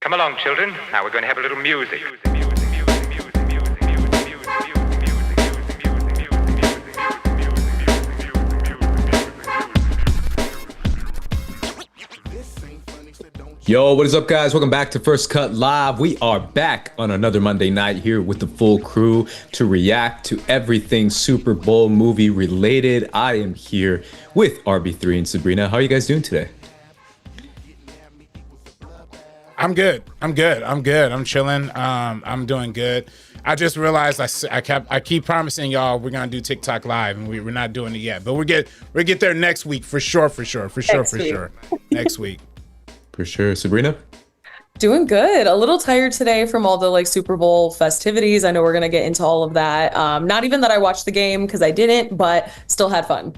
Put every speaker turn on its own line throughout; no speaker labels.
Come along, children. Now we're going to have a little music.
Yo, what is up, guys? Welcome back to First Cut Live. We are back on another Monday night here with the full crew to react to everything Super Bowl movie related. I am here with RB3 and Sabrina. How are you guys doing today?
I'm good. I'm chilling. I'm doing good. I just realized I keep promising y'all we're gonna do TikTok live, and we're not doing it yet. But we get there next week for sure. Next week.
For sure. Sabrina?
Doing good. A little tired today from all the Super Bowl festivities. I know we're gonna get into all of that. Not even that I watched the game because I didn't, but still had fun.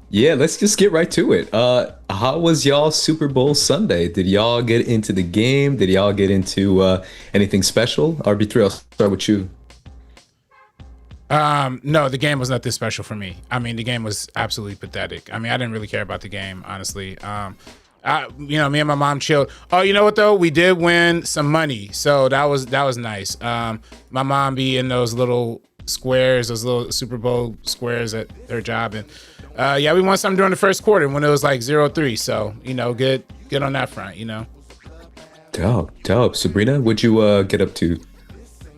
Yeah, let's just get right to it. How was y'all Super Bowl Sunday? Did y'all get into the game? Did y'all get into anything special? RB3, I'll start with you.
No, the game was not this special for me. I mean, the game was absolutely pathetic. I mean, I didn't really care about the game, honestly. Me and my mom chilled. Oh, you know what though? We did win some money, so that was nice. My mom be in those little squares, those little Super Bowl squares at her job, and we won something during the first quarter when it was like 0-3. So good on that front.
Dope. Sabrina, what'd you get up to?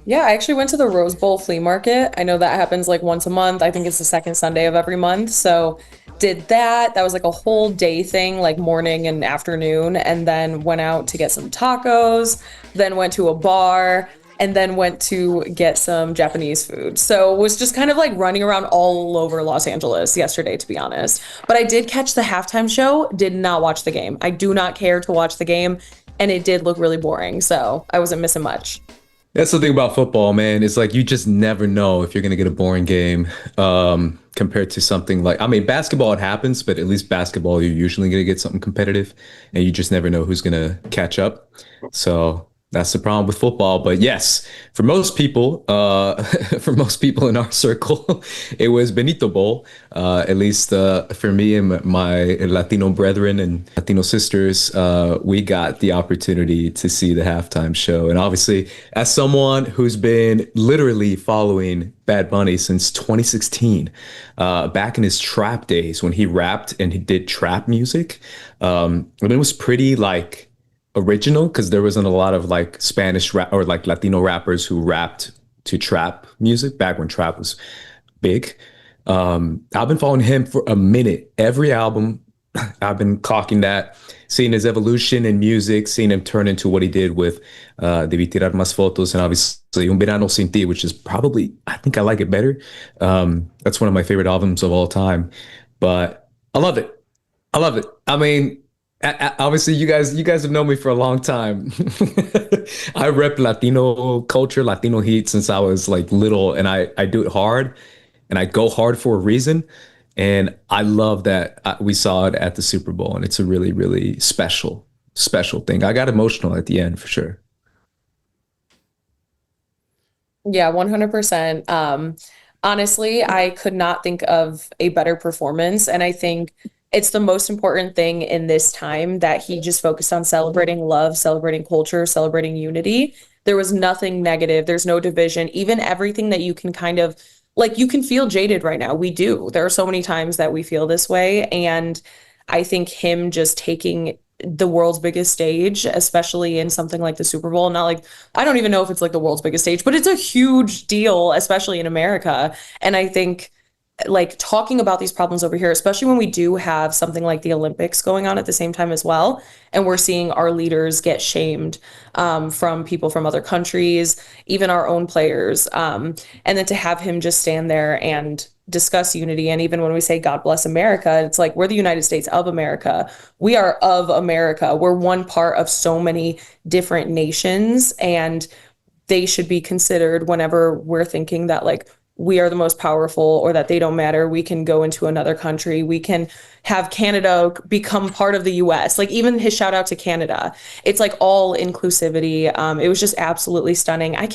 Yeah, I actually went to the Rose Bowl flea market. I know that happens once a month. I think it's the second Sunday of every month. So did that. That was a whole day thing, morning and afternoon, and then went out to get some tacos, then went to a bar, and then went to get some Japanese food. So was just kind of running around all over Los Angeles yesterday, to be honest. But I did catch the halftime show, did not watch the game. I do not care to watch the game, and it did look really boring, so I wasn't missing much.
That's the thing about football, man. It's you just never know if you're going to get a boring game compared to something basketball, it happens, but at least basketball, you're usually going to get something competitive, and you just never know who's going to catch up. So that's the problem with football. But yes, for most people in our circle, it was Benito Bowl. At least for me and my Latino brethren and Latino sisters, we got the opportunity to see the halftime show. And obviously, as someone who's been literally following Bad Bunny since 2016, back in his trap days when he rapped and he did trap music, and it was pretty original because there wasn't a lot of Spanish rap or Latino rappers who rapped to trap music back when trap was big. I've been following him for a minute. Every album, I've been clocking that, seeing his evolution in music, seeing him turn into what he did with Debí Tirar Más Fotos, and obviously Un Verano Sin Ti, which is probably, I think I like it better. That's one of my favorite albums of all time, but I love it. I mean, obviously, you guys have known me for a long time. I rep Latino culture, Latino heat since I was little, and I do it hard, and I go hard for a reason. And I love that we saw it at the Super Bowl, and it's a really, really special thing. I got emotional at the end for sure.
Yeah, 100%. Honestly, I could not think of a better performance, and I think it's the most important thing in this time that he just focused on celebrating love, celebrating culture, celebrating unity. There was nothing negative. There's no division. Even everything that you can kind of you can feel jaded right now. We do. There are so many times that we feel this way. And I think him just taking the world's biggest stage, especially in something like the Super Bowl, I don't even know if it's the world's biggest stage, but it's a huge deal, especially in America. And I think talking about these problems over here, especially when we do have something like the Olympics going on at the same time as well, and we're seeing our leaders get shamed from people from other countries, even our own players, and then to have him just stand there and discuss unity. And even when we say God bless America, it's we're the United States of America. We are of America. We're one part of so many different nations, and they should be considered whenever we're thinking that we are the most powerful or that they don't matter. We can go into another country. We can have Canada become part of the US. Even his shout out to Canada. It's all inclusivity. It was just absolutely stunning. I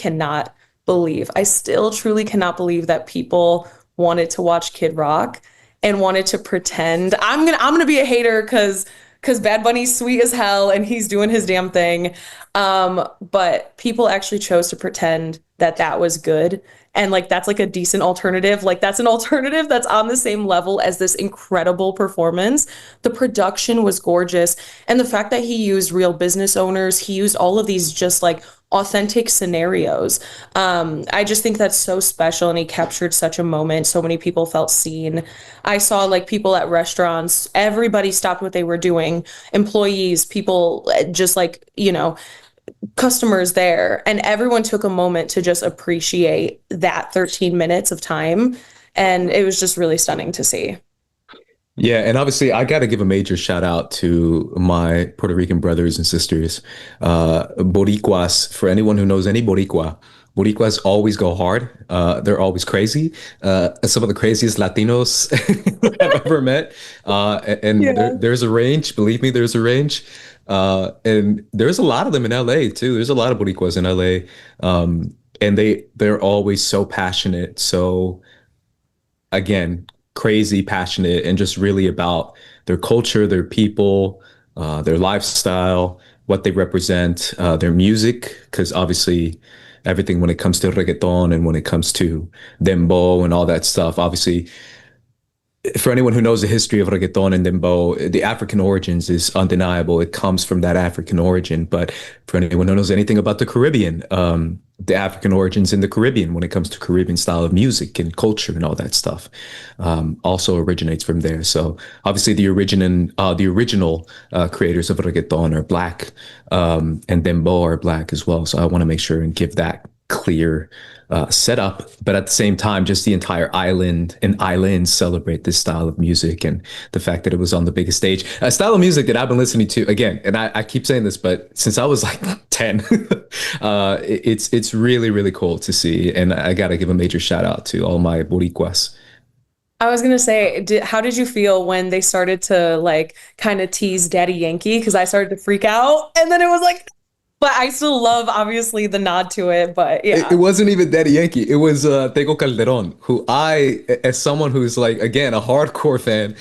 still truly cannot believe that people wanted to watch Kid Rock and wanted to pretend. I'm gonna be a hater because because Bad Bunny's sweet as hell and he's doing his damn thing. But people actually chose to pretend that that was good. And like that's like a decent alternative. Like that's an alternative that's on the same level as this incredible performance. The production was gorgeous. And the fact that he used real business owners, he used all of these just like authentic scenarios. I just think that's so special and he captured such a moment. So many people felt seen. I saw like people at restaurants, everybody stopped what they were doing, employees, people just like, you know, customers there, and everyone took a moment to just appreciate that 13 minutes of time. And it was just really stunning to see.
Yeah, and obviously I got to give a major shout out to my Puerto Rican brothers and sisters, Boricuas. For anyone who knows any Boricua, Boricuas always go hard. They're always crazy. Some of the craziest Latinos I've ever met. And there's a range. Believe me, there's a range. And there's a lot of them in LA too. There's a lot of Boricuas in LA. And they're always so passionate. So again, crazy passionate and just really about their culture, their people, their lifestyle, what they represent, their music, because obviously everything when it comes to reggaeton and when it comes to dembow and all that stuff, obviously for anyone who knows the history of reggaeton and dembow, the African origins is undeniable. It comes from that African origin. But for anyone who knows anything about the Caribbean, the African origins in the Caribbean when it comes to Caribbean style of music and culture and all that stuff also originates from there. So obviously the original creators of reggaeton are black, and dembow are black as well. So I want to make sure and give that clear setup, but at the same time, just the entire island and islands celebrate this style of music and the fact that it was on the biggest stage. A style of music that I've been listening to again, and I keep saying this, but since I was like 10, it's really, really cool to see. And I got to give a major shout out to all my Boricuas.
I was gonna say, how did you feel when they started to like kind of tease Daddy Yankee? Because I started to freak out, and then it was like, but I still love, obviously, the nod to it. But yeah,
it wasn't even Daddy Yankee. It was Tego Calderon, who as someone who's like, again, a hardcore fan,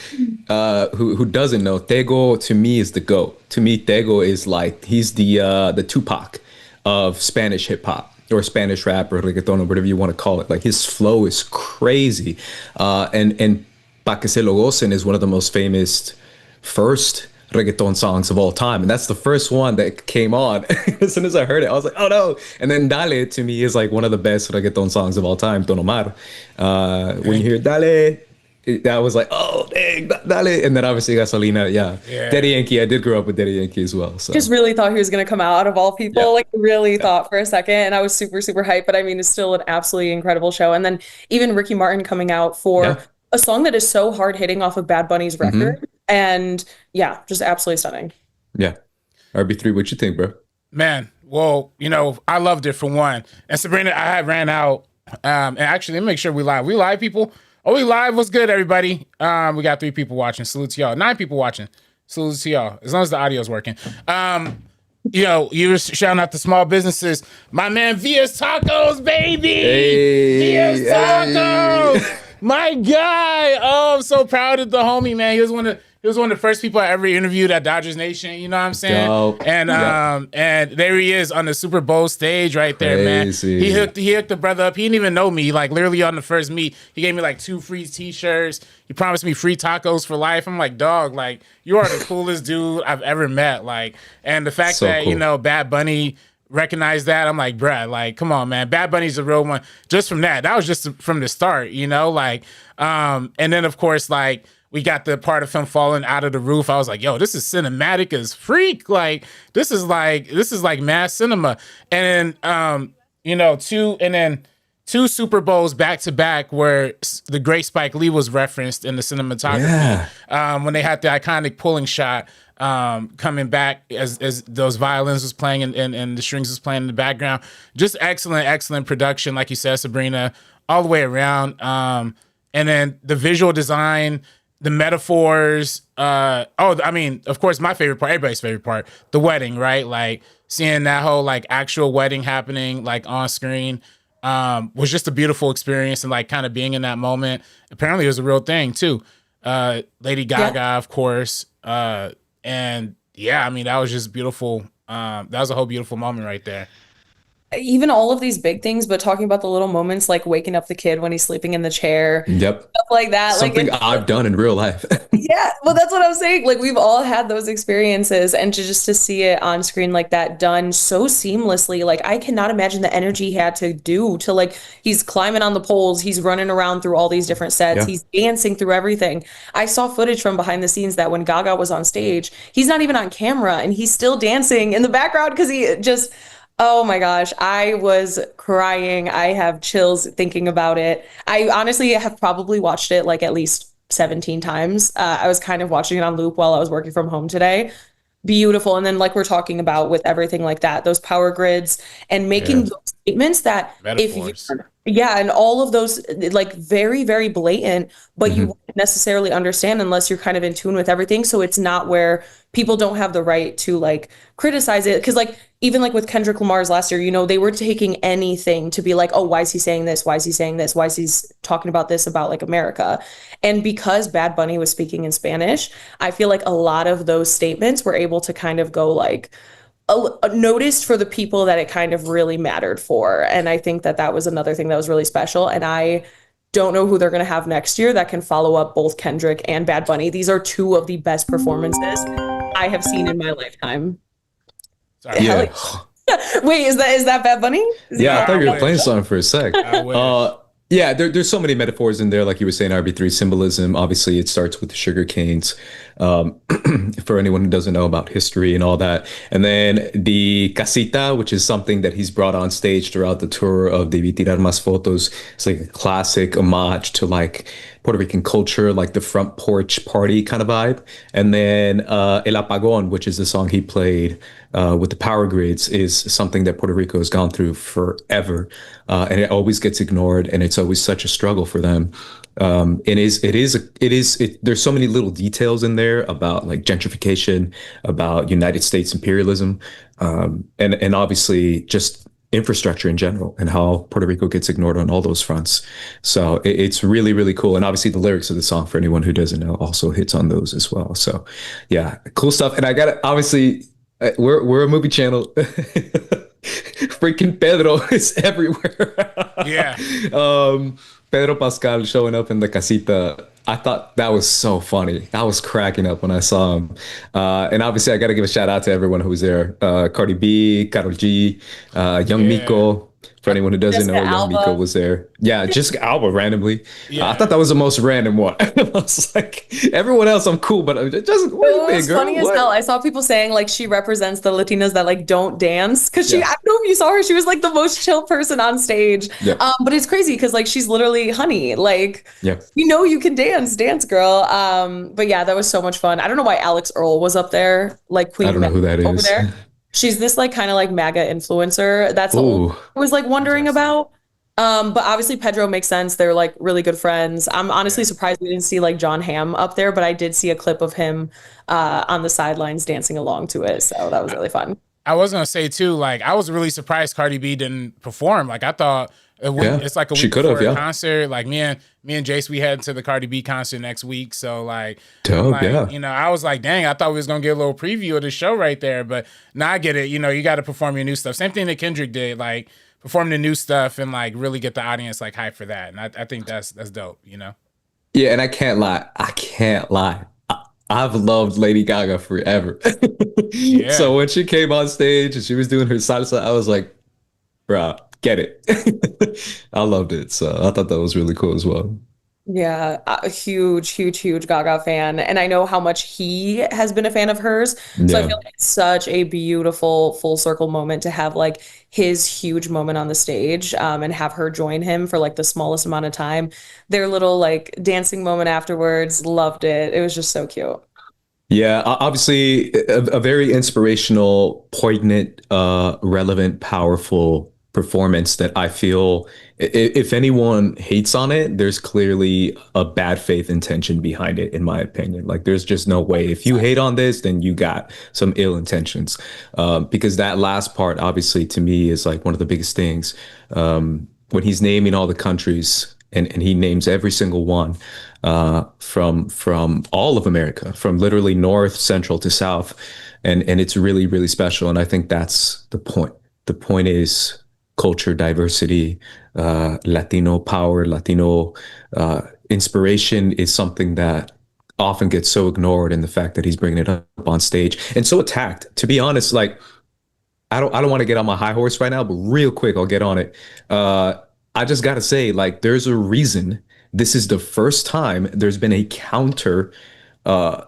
who doesn't know, Tego to me is the GOAT. To me, Tego is like, he's the Tupac of Spanish hip hop or Spanish rap or reggaeton or whatever you want to call it. Like his flow is crazy. And Pa Que Se Lo Gocen is one of the most famous first reggaeton songs of all time, and that's the first one that came on. As soon as I heard it, I was like, oh no. And then Dale to me is like one of the best reggaeton songs of all time, Don Omar. When you hear Dale, that was like, oh dang, Dale. And then obviously Gasolina. Yeah. Daddy Yankee, I did grow up with Daddy Yankee as well, so
just really thought he was gonna come out of all people. Like really thought for a second, and I was super, super hyped. But I mean, it's still an absolutely incredible show. And then even Ricky Martin coming out for a song that is so hard hitting off of Bad Bunny's record. And yeah, just absolutely stunning.
Yeah. RB3, what you think, bro?
Man, well, you know, I loved it for one. And Sabrina, I had ran out. And actually, let me make sure we live. We live, people? Oh, we live. What's good, everybody? We got 3 people watching. Salute to y'all. 9 people watching. Salute to y'all. As long as the audio's working. You know, you were shouting out the small businesses. My man, Via's Tacos, baby! Via's Tacos! My guy! Oh, I'm so proud of the homie, man. He was one of the first people I ever interviewed at Dodgers Nation. You know what I'm saying?
Dope.
And and there he is on the Super Bowl stage right there, man. He hooked the brother up. He didn't even know me. Like literally on the first meet, he gave me like 2 free T-shirts. He promised me free tacos for life. I'm like, dog, like you are the coolest dude I've ever met. Like, and the fact that cool. You know Bad Bunny recognize that, I'm like, bruh, like, come on, man. Bad Bunny's the real one. Just from that was just from the start, you know, like, and then of course, like, we got the part of him falling out of the roof. I was like, yo, this is cinematic as freak. Like, this is like mass cinema. And you know, 2 Super Bowls back to back where the great Spike Lee was referenced in the cinematography. When they had the iconic pulling shot coming back as those violins was playing and the strings was playing in the background. Just excellent production, like you said, Sabrina, all the way around. And then the visual design, the metaphors. I mean, of course, my favorite part, everybody's favorite part, the wedding, right? Like seeing that whole like actual wedding happening like on screen was just a beautiful experience, and like kind of being in that moment. Apparently, it was a real thing too. Lady Gaga, of course. And yeah, I mean, that was just beautiful. That was a whole beautiful moment right there.
Even all of these big things, but talking about the little moments like waking up the kid when he's sleeping in the chair,
Yep.
stuff like that. Like
Something
it's
I've done in real life.
yeah, well, that's what I'm saying. Like we've all had those experiences, and to see it on screen like that done so seamlessly, like I cannot imagine the energy he had to do to like he's climbing on the poles, he's running around through all these different sets,
Yeah.
he's dancing through everything. I saw footage from behind the scenes that when Gaga was on stage, he's not even on camera, and he's still dancing in the background because he just. Oh my gosh, I was crying. I have chills thinking about it. I honestly have probably watched it like at least 17 times. I was kind of watching it on loop while I was working from home today. Beautiful. And then, like we're talking about with everything like that, those power grids and making
Yeah.
those statements that if you,
Metaphors.
yeah, and all of those like very, very blatant, but you
Mhm.
won't necessarily understand unless you're kind of in tune with everything. So it's not where people don't have the right to like criticize it. Cause like, even like with Kendrick Lamar's last year, you know, they were taking anything to be like, oh, why is he saying this? Why is he saying this? Why is he talking about this about like America? And because Bad Bunny was speaking in Spanish, I feel like a lot of those statements were able to kind of go like noticed for the people that it kind of really mattered for. And I think that that was another thing that was really special. And I don't know who they're going to have next year that can follow up both Kendrick and Bad Bunny. These are two of the best performances I have seen in my lifetime.
Sorry.
Hell
Yeah.
Wait, is that Bad Bunny? Is
Yeah, I
I
thought you were
wish.
playing something for a sec.
I wish.
Yeah, there's so many metaphors in there, like you were saying, RB3 symbolism. Obviously, it starts with the sugar canes, for anyone who doesn't know about history and all that. And then the casita, which is something that he's brought on stage throughout the tour of Debí Tirar Más Fotos. It's like a classic homage to like Puerto Rican culture, like the front porch party kind of vibe. And then El Apagón, which is the song he played with the power grids, is something that Puerto Rico has gone through forever. And it always gets ignored, and it's always such a struggle for them. There's so many little details in there about like gentrification, about United States imperialism, and obviously just infrastructure in general and how Puerto Rico gets ignored on all those fronts. So it's really, really cool. And obviously the lyrics of the song, for anyone who doesn't know, also hits on those as well. So yeah, cool stuff. And I got to obviously, we're a movie channel. Freaking Pedro is everywhere.
Yeah.
Pedro Pascal showing up in the casita. I thought that was so funny. I was cracking up when I saw him. And obviously, I got to give a shout out to everyone who was there. Cardi B, Karol G, Young
Yeah.
Miko. For anyone who doesn't know,
Jessica
Young Miko
Alba.
was there. Yeah, Jessica Alba randomly.
Yeah.
I thought that was the most random one. I was like, everyone else I'm cool, but just what
It
you think,
was
girl?
funny as
What?
hell. I saw people saying like she represents the Latinas that like don't dance because
Yeah.
I don't know if you saw her. She was like the most chill person on stage.
Yeah.
But it's crazy because like she's literally honey. Like
Yeah.
you know you can dance, girl. But yeah, that was so much fun. I don't know why Alex Earl was up there, like Queen
I don't know who that
over
is.
there. She's this like kind of like MAGA influencer. That's the only
Ooh.
thing I was like wondering about. But obviously Pedro makes sense. They're like really good friends. I'm honestly surprised we didn't see like John Hamm up there, but I did see a clip of him on the sidelines dancing along to it. So that was really fun.
I was gonna say too, like I was really surprised Cardi B didn't perform. Like I thought
Yeah,
it's like a
she
week
could've,
before a
yeah.
concert. Like me and Jace, we head to the Cardi B concert next week. So like,
Dope,
like,
yeah.
you know, I was like, dang, I thought we was gonna get a little preview of the show right there. But now I get it. You know, you got to perform your new stuff. Same thing that Kendrick did, like perform the new stuff and like really get the audience like hyped for that. And I think that's dope. You know.
Yeah, and I can't lie. I've loved Lady Gaga forever.
Yeah.
So when she came on stage and she was doing her salsa, I was like, bruh, get it. I loved it. So I thought that was really cool as well.
Yeah, a huge Gaga fan. And I know how much he has been a fan of hers. So I
Yeah.
feel like it's such a beautiful full circle moment to have like his huge moment on the stage and have her join him for like the smallest amount of time. Their little like dancing moment afterwards, loved it. It was just so cute.
Yeah, obviously a very inspirational, poignant, relevant, powerful performance that I feel if anyone hates on it, there's clearly a bad faith intention behind it, in my opinion. Like there's just no way. If you hate on this, then you got some ill intentions. Because that last part, obviously, to me is like one of the biggest things. When he's naming all the countries and he names every single one from all of America, from literally north, central to south, and it's really really special. And I think that's the point. The point is culture diversity, Latino power, Latino inspiration is something that often gets so ignored in the fact that he's bringing it up on stage and so attacked. To be honest, like I don't want to get on my high horse right now, but real quick, I'll get on it. I just got to say, like, there's a reason this is the first time there's been a counter uh,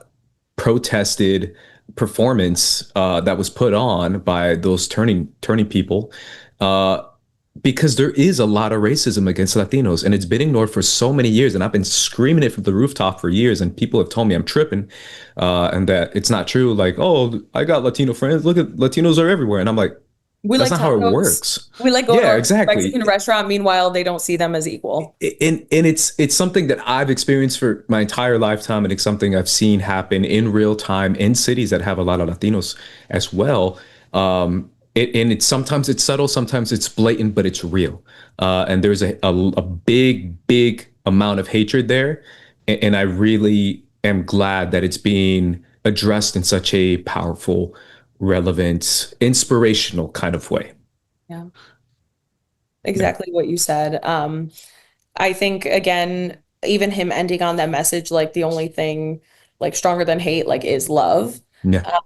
protested performance that was put on by those turning people. Uh, because there is a lot of racism against Latinos, and it's been ignored for so many years. And I've been screaming it from the rooftop for years, and people have told me I'm tripping, and that it's not true. Like, oh, I got Latino friends. Look at Latinos are everywhere, and I'm like,
We
that's
like
not how it
tacos.
works.
We like going
Yeah,
to a
exactly.
Mexican restaurant. Meanwhile, they don't see them as equal.
And it's something that I've experienced for my entire lifetime, and it's something I've seen happen in real time in cities that have a lot of Latinos as well. And it's sometimes it's subtle, sometimes it's blatant, but it's real. And there's a big amount of hatred there, and I really am glad that it's being addressed in such a powerful, relevant, inspirational kind of way.
Yeah, exactly what you said. I think again, even him ending on that message, like the only thing like stronger than hate, like is love.
Yeah.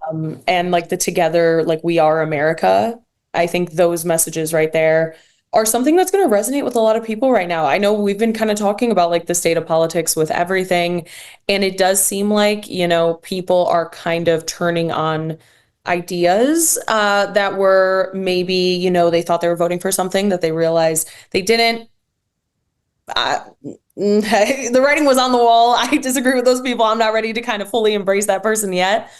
And like the together, like we are America. I think those messages right there are something that's going to resonate with a lot of people right now. I know we've been kind of talking about like the state of politics with everything, and it does seem like, you know, people are kind of turning on ideas that were maybe, you know, they thought they were voting for something that they realized they didn't. The writing was on the wall. I disagree with those people. I'm not ready to kind of fully embrace that person yet.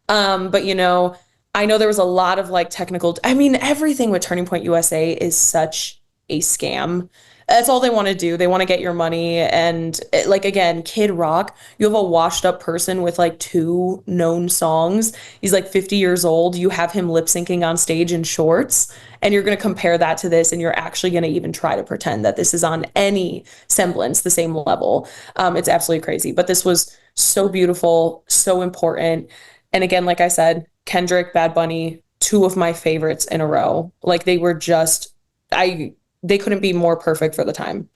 But you know, I know there was a lot of like technical, I mean, everything with Turning Point USA is such a scam. That's all they want to do. They want to get your money. And like, again, Kid Rock, you have a washed up person with like two known songs. He's like 50 years old. You have him lip syncing on stage in shorts, and you're going to compare that to this. And you're actually going to even try to pretend that this is on any semblance, the same level. It's absolutely crazy. But this was so beautiful, so important. And again, like I said, Kendrick, Bad Bunny, two of my favorites in a row. Like they were just, they couldn't be more perfect for the time.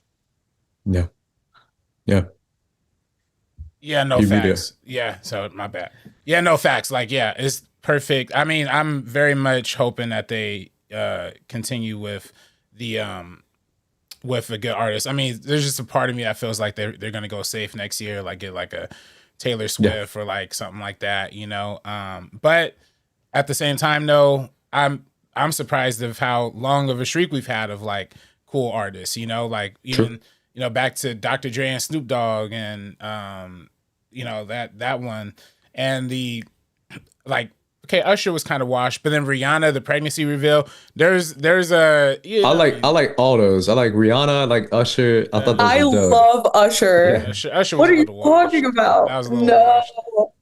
Yeah. Yeah.
Yeah, no facts. Yeah, so my bad. Yeah, no facts. Like, yeah, it's perfect. I mean, I'm very much hoping that they continue with the with a good artist. I mean, there's just a part of me that feels like they're gonna go safe next year, like get like a Taylor Swift or like something like that, you know. But at the same time, though, I'm surprised of how long of a streak we've had of like cool artists, you know, like even you know back to Dr. Dre and Snoop Dogg and you know that one and the like. Okay, Usher was kind of washed, but then Rihanna, the pregnancy reveal. There's a. You know,
I like all those. I like Rihanna. I like Usher. I thought
I
those were dope.
love Usher.
Yeah, Usher was
What are
a
you
little washed.
talking about?
That was a little
No.
washed.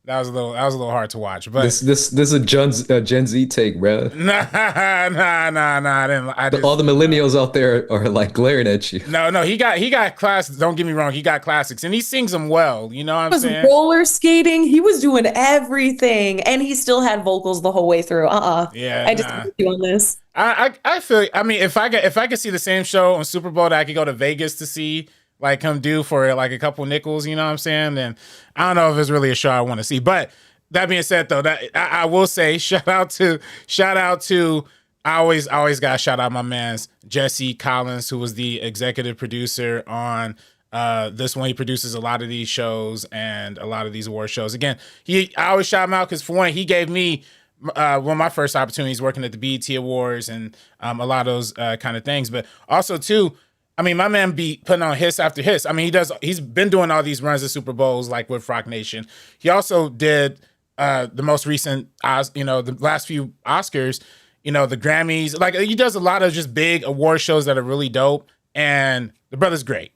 That was a little hard to watch. But
This is a Gen Z take, bro.
nah. I just,
All the millennials out there are like glaring at you.
No, he got classics. Don't get me wrong, he got classics, and he sings them well. You know what I'm
He was
saying?
roller skating. He was doing everything, and he still had vocals the whole way through.
Yeah,
I just with you on this.
I feel. I mean, if I could see the same show on Super Bowl that I could go to Vegas to see, like him do for like a couple nickels, you know what I'm saying? Then I don't know if it's really a show I want to see. But that being said, though, that I will say shout out to. I always gotta shout out my man's Jesse Collins, who was the executive producer on this one. He produces a lot of these shows and a lot of these award shows. Again, I always shout him out because for one, he gave me one of my first opportunities working at the BET Awards and a lot of those kind of things. But also too, I mean, my man be putting on hits after hits. I mean, he's been doing all these runs of Super Bowls like with Rock Nation. He also did the most recent, the last few Oscars, you know, the Grammys. Like he does a lot of just big award shows that are really dope. And the brother's great.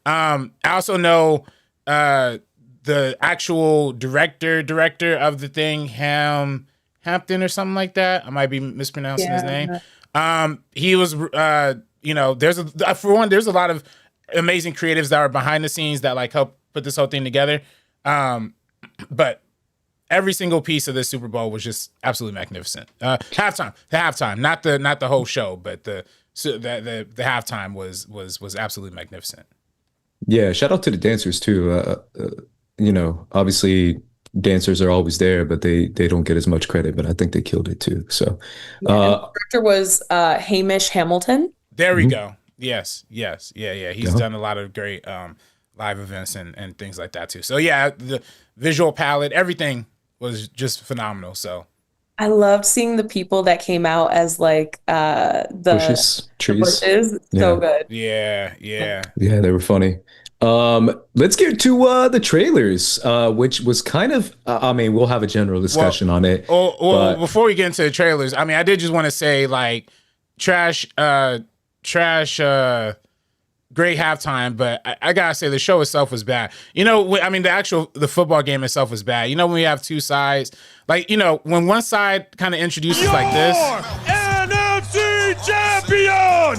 I also know the actual director of the thing, Hampton or something like that. I might be mispronouncing his name. He was, there's a lot of amazing creatives that are behind the scenes that like help put this whole thing together. But every single piece of this Super Bowl was just absolutely magnificent. The halftime, not the whole show, but the halftime was absolutely magnificent.
Yeah, shout out to the dancers too. Obviously dancers are always there, but they don't get as much credit, but I think they killed it too. So
Yeah, and the director was Hamish Hamilton.
There we go. Yes. Yeah. He's done a lot of great live events and things like that too. So yeah, the visual palette, everything was just phenomenal. So
I loved seeing the people that came out as like the
bushes, trees.
bushes. So good.
Yeah.
They were funny. Let's get to the trailers, which was kind of we'll have a general discussion on it.
Well, before we get into the trailers, I did just want to say like trash great halftime, but I gotta say the show itself was bad. The football game itself was bad. When we have two sides, like when one side kind of introduces like this,
NFC champion,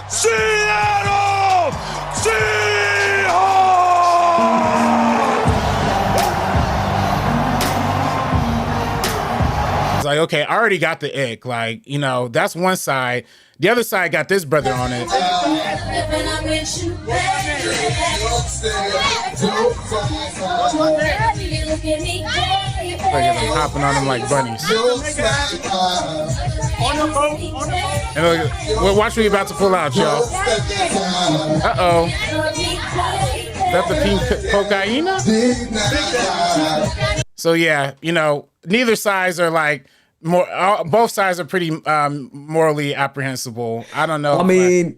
Seattle Seahawks.
it's like, okay, I already got the ick. Like, that's one side. The other side got this brother on it.
Look
at them hopping on them like bunnies. And look, well, watch what you're about to pull out, y'all. Uh-oh. Is that the pink cocaine? So yeah, neither sides are like both sides are pretty morally apprehensible. I don't know.
One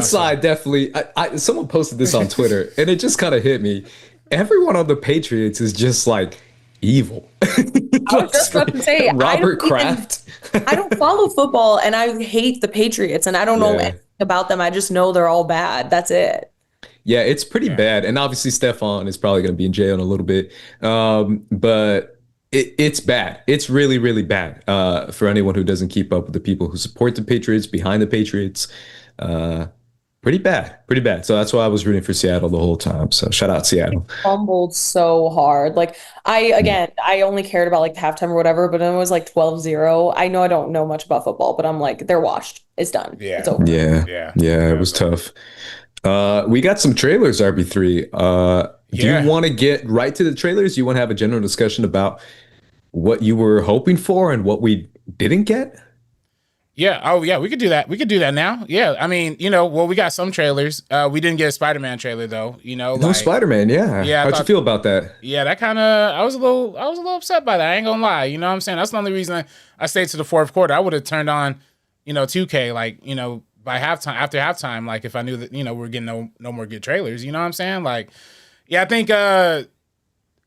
side definitely. Someone posted this on Twitter, and it just kind of hit me. Everyone on the Patriots is just like evil.
I was just about to say,
Robert Kraft.
I don't follow football, and I hate the Patriots, and I don't know anything about them. I just know they're all bad. That's it.
Yeah, it's pretty bad, and obviously Stefan is probably going to be in jail in a little bit. But it's bad. It's really, really bad for anyone who doesn't keep up with the people who support the Patriots, behind the Patriots. Pretty bad. So that's why I was rooting for Seattle the whole time. So shout out Seattle.
Fumbled so hard. Like I only cared about like the halftime or whatever, but it was like 12-0. I know I don't know much about football, but I'm like, they're washed. It's done.
Yeah.
It's over.
Yeah, it was tough. We got some trailers, RB3. Do you want to get right to the trailers? You want to have a general discussion about what you were hoping for and what we didn't get?
Yeah. Oh, yeah. We could do that. We could do that now. Yeah. We got some trailers. We didn't get a Spider-Man trailer though.
No Spider-Man. Yeah. How'd you feel about that?
Yeah, that kind of. I was a little upset by that. I ain't gonna lie. You know what I'm saying? That's the only reason I stayed to the fourth quarter. I would have turned on, 2K by halftime. After halftime, like if I knew that we're getting no more good trailers. You know what I'm saying? Like, yeah, I think.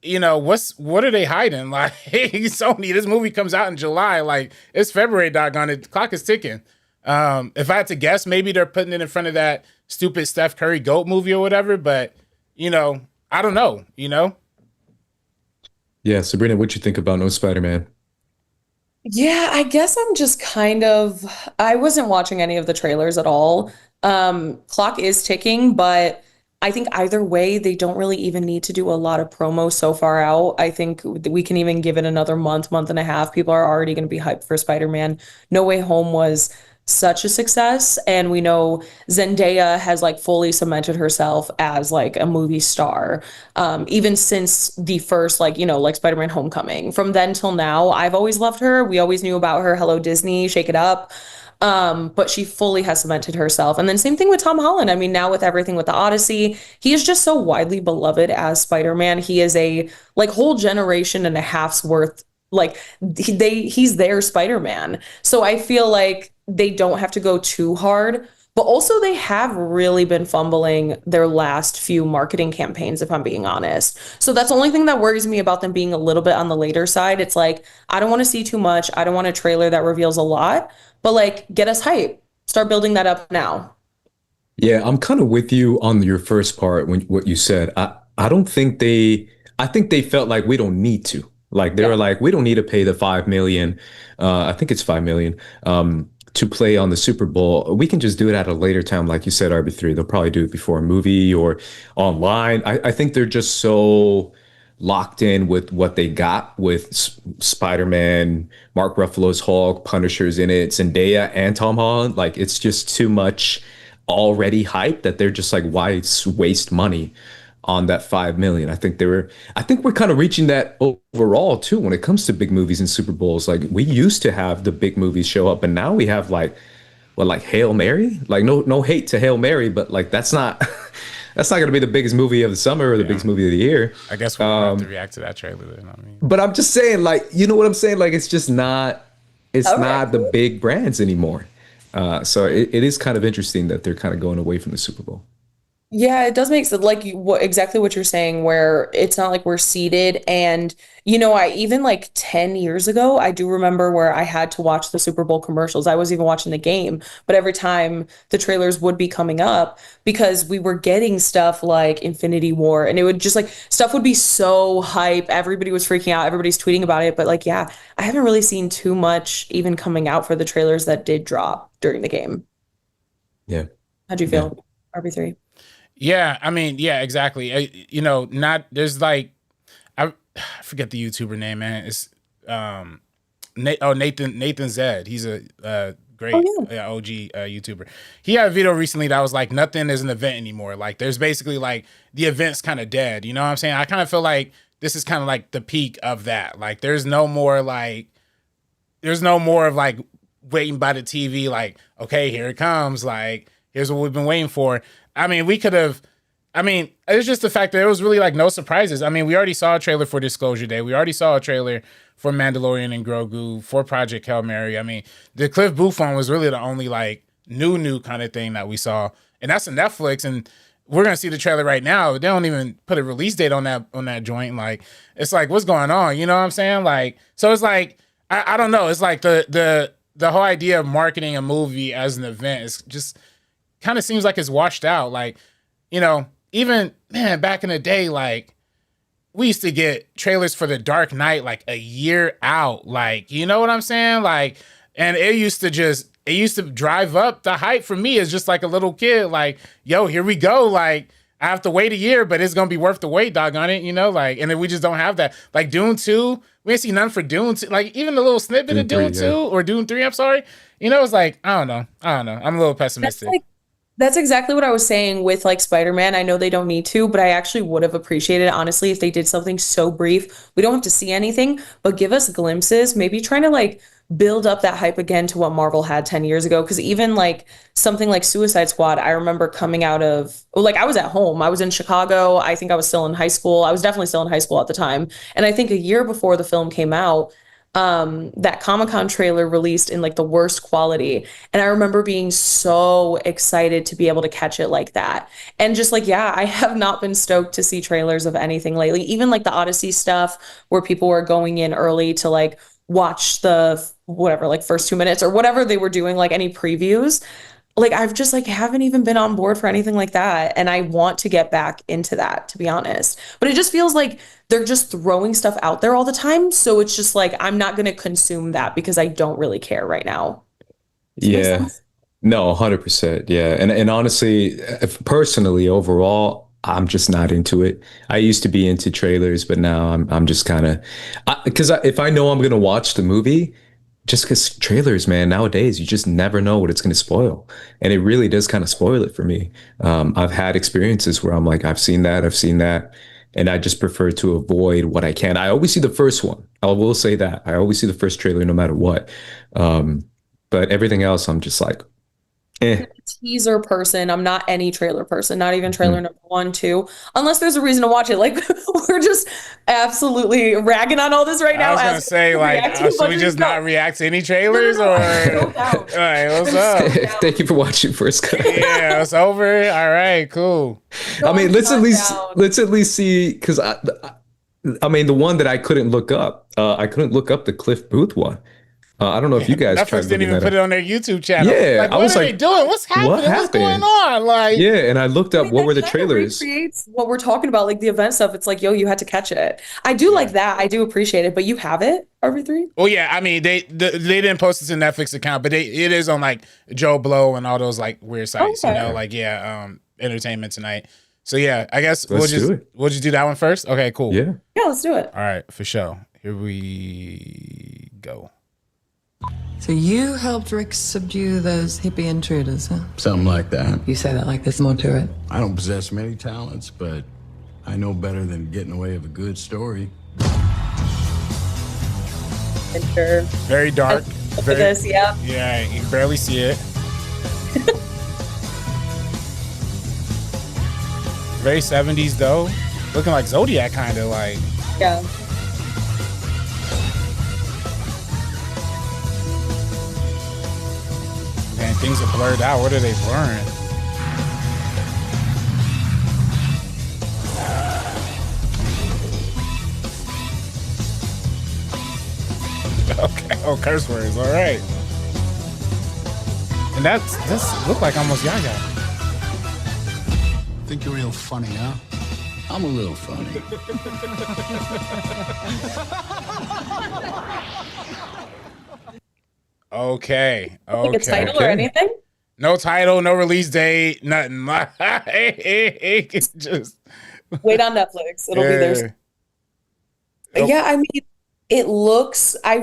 What are they hiding? Like, hey, Sony, this movie comes out in July. Like, it's February, doggone it. The clock is ticking. If I had to guess, maybe they're putting it in front of that stupid Steph Curry GOAT movie or whatever, but, I don't know,
Yeah, Sabrina, what you think about no Spider-Man?
Yeah, I guess I'm just I wasn't watching any of the trailers at all. Clock is ticking, but I think either way, they don't really even need to do a lot of promo so far out. I think we can even give it another month and a half. People are already going to be hyped for Spider-Man. No Way Home was such a success, and we know Zendaya has like fully cemented herself as like a movie star. Even since the first like Spider-Man Homecoming. From then till now, I've always loved her. We always knew about her. Hello Disney, Shake It Up. But she fully has cemented herself. And then same thing with Tom Holland. I mean, now with everything with the Odyssey, he is just so widely beloved as Spider-Man. He is a like whole generation and a half's worth. Like he's their Spider-Man. So I feel like they don't have to go too hard, but also they have really been fumbling their last few marketing campaigns, if I'm being honest. So that's the only thing that worries me about them being a little bit on the later side. It's like, I don't want to see too much. I don't want a trailer that reveals a lot. But like, get us hype. Start building that up now.
Yeah, I'm kind of with you on your first part when what you said. I think they felt like we don't need to. Like they were like, we don't need to pay the $5 million. I think it's $5 million to play on the Super Bowl, we can just do it at a later time, like you said, RB3. They'll probably do it before a movie or online. I think they're just so locked in with what they got with Spider-Man, Mark Ruffalo's Hulk, Punisher's in it, Zendaya and Tom Holland. Like it's just too much already hype that they're just like, why waste money on that 5 million? I think we're kind of reaching that overall too when it comes to big movies and Super Bowls. Like we used to have the big movies show up, and now we have like what, like Hail Mary? Like no hate to Hail Mary, but like that's not that's not going to be the biggest movie of the summer or the biggest movie of the year.
I guess we'll have to react to that trailer then. I mean,
But I'm just saying, like, you know what I'm saying? Like, it's just not, it's not the big brands anymore. So it is kind of interesting that they're kind of going away from the Super Bowl.
Yeah, it does make sense. Like exactly what you're saying, where it's not like we're seated. And, I even like 10 years ago, I do remember where I had to watch the Super Bowl commercials. I was even watching the game, but every time the trailers would be coming up because we were getting stuff like Infinity War, and it would just like stuff would be so hype. Everybody was freaking out. Everybody's tweeting about it. But like, yeah, I haven't really seen too much even coming out for the trailers that did drop during the game.
Yeah.
How'd you feel, RB3?
yeah, I mean, yeah, exactly. Not there's like I forget the YouTuber name, man. It's Nathan Zed. He's a great OG YouTuber. He had a video recently that was like, nothing is an event anymore. Like there's basically like the event's kind of dead. You know what I'm saying? I kind of feel like this is kind of like the peak of that. Like there's no more of like waiting by the TV. Like, okay, here it comes. Like here's what we've been waiting for. I mean, it's just the fact that there was really like no surprises. I mean, we already saw a trailer for Disclosure Day. We already saw a trailer for Mandalorian and Grogu, for Project Hail Mary. I mean, the Cliff Booth one was really the only like new kind of thing that we saw. And that's a Netflix. And we're going to see the trailer right now. They don't even put a release date on that joint. Like, it's like, what's going on? You know what I'm saying? Like, so it's like, I don't know. It's like the whole idea of marketing a movie as an event is just kind of seems like it's washed out. Like, even, man, back in the day, like, we used to get trailers for The Dark Knight like a year out. Like, you know what I'm saying? Like, and it used to drive up the hype for me as just like a little kid. Like, yo, here we go. Like, I have to wait a year, but it's going to be worth the wait, doggone it, like, and then we just don't have that. Like, Dune 2, we ain't see none for Dune 2. Like, even the little snippet of Dune 2 or Dune 3, I'm sorry. It's like, I don't know. I'm a little pessimistic.
That's exactly what I was saying with like Spider-Man. I know they don't need to, but I actually would have appreciated it, honestly, if they did something so brief. We don't have to see anything, but give us glimpses, maybe trying to like build up that hype again to what Marvel had 10 years ago. Because even like something like Suicide Squad, I remember coming out of, like, I was at home. I was in Chicago. I think I was still in high school. I was definitely still in high school at the time. And I think a year before the film came out, that Comic-Con trailer released in like the worst quality. And I remember being so excited to be able to catch it like that. And just like, yeah, I have not been stoked to see trailers of anything lately. Even like the Odyssey stuff where people were going in early to like watch the whatever, like first 2 minutes or whatever they were doing, like any previews. Like I've just like haven't even been on board for anything like that. And I want to get back into that, to be honest. But it just feels like they're just throwing stuff out there all the time. So it's just like, I'm not going to consume that because I don't really care right now.
Yeah. No, 100%. Yeah. And honestly, personally, overall, I'm just not into it. I used to be into trailers, but now I'm just kind of, because if I know I'm going to watch the movie, just because trailers, man, nowadays, you just never know what it's going to spoil. And it really does kind of spoil it for me. I've had experiences where I'm like, I've seen that. And I just prefer to avoid what I can. I always see the first one. I will say that. I always see the first trailer no matter what. But everything else, I'm just like, eh.
Teaser person. I'm not any trailer person, not even trailer number 1, 2, unless there's a reason to watch it. Like we're just absolutely ragging on all this right now.
I was gonna say, like, should we just not react to any trailers or? All right, what's up?
Thank you for watching First Cut.
Yeah, it's over. All right, cool.
I mean, let's at least see, because I mean, the one that I couldn't look up the Cliff Booth one. I don't know if you guys tried
Netflix didn't
looking
even
that
put
up.
it on their YouTube channel.
Yeah,
like,
I
what
was
are
like,
they doing? What's happening?
what
What's going
happened?
on? Like,
Yeah, and I looked up what were the
That kinda
trailers.
recreates what we're talking about, like the event stuff. It's like, yo, you had to catch it. I do like that. I do appreciate it, but you have it, RV3?
well, yeah. I mean, they didn't post it to Netflix account, but it is on like Joe Blow and all those like weird sites. You
Okay.
know, like Entertainment Tonight. So yeah, I guess
Let's do it.
we'll just do that one first. Okay, cool.
Yeah.
Yeah, let's do it.
All right, for sure. Here we go.
So you helped Rick subdue those hippie intruders, huh?
Something like that.
You say that like there's more to it.
I don't possess many talents, but I know better than getting away with a good story.
Fincher.
Very dark.
Look at this, yeah.
Yeah, you can barely see it. Very 70s though. Looking like Zodiac kind of like.
Yeah.
Man, things are blurred out. What are they blurring? Okay. Oh, curse words. All right. And this look like almost Yaya.
Think you're real funny, huh? I'm a little funny.
Okay.
Like a title or
Okay.
anything?
No title, no release date, nothing. It's just
Wait on Netflix. It'll be there.
Nope.
Yeah, I mean, it looks, I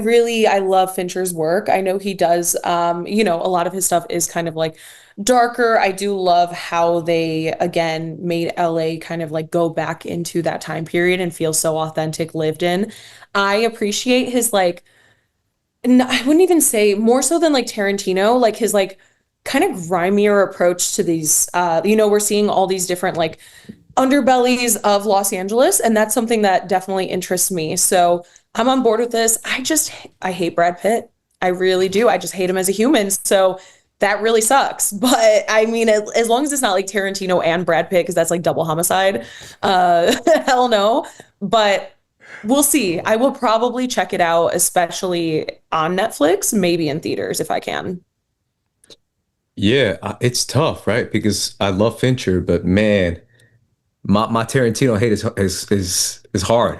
love Fincher's work. I know he does, a lot of his stuff is kind of like darker. I do love how they, again, made LA kind of like go back into that time period and feel so authentic, lived in. I appreciate his like, I wouldn't even say more so than like Tarantino, like his like kind of grimier approach to these, we're seeing all these different like underbellies of Los Angeles, and that's something that definitely interests me. So I'm on board with this. I hate Brad Pitt. I really do. I just hate him as a human. So that really sucks. But I mean, as long as it's not like Tarantino and Brad Pitt, because that's like double homicide, hell no. But we'll see. I will probably check it out, especially on Netflix, maybe in theaters if I can.
Yeah, it's tough, right? Because I love Fincher, but man, my Tarantino hate is hard.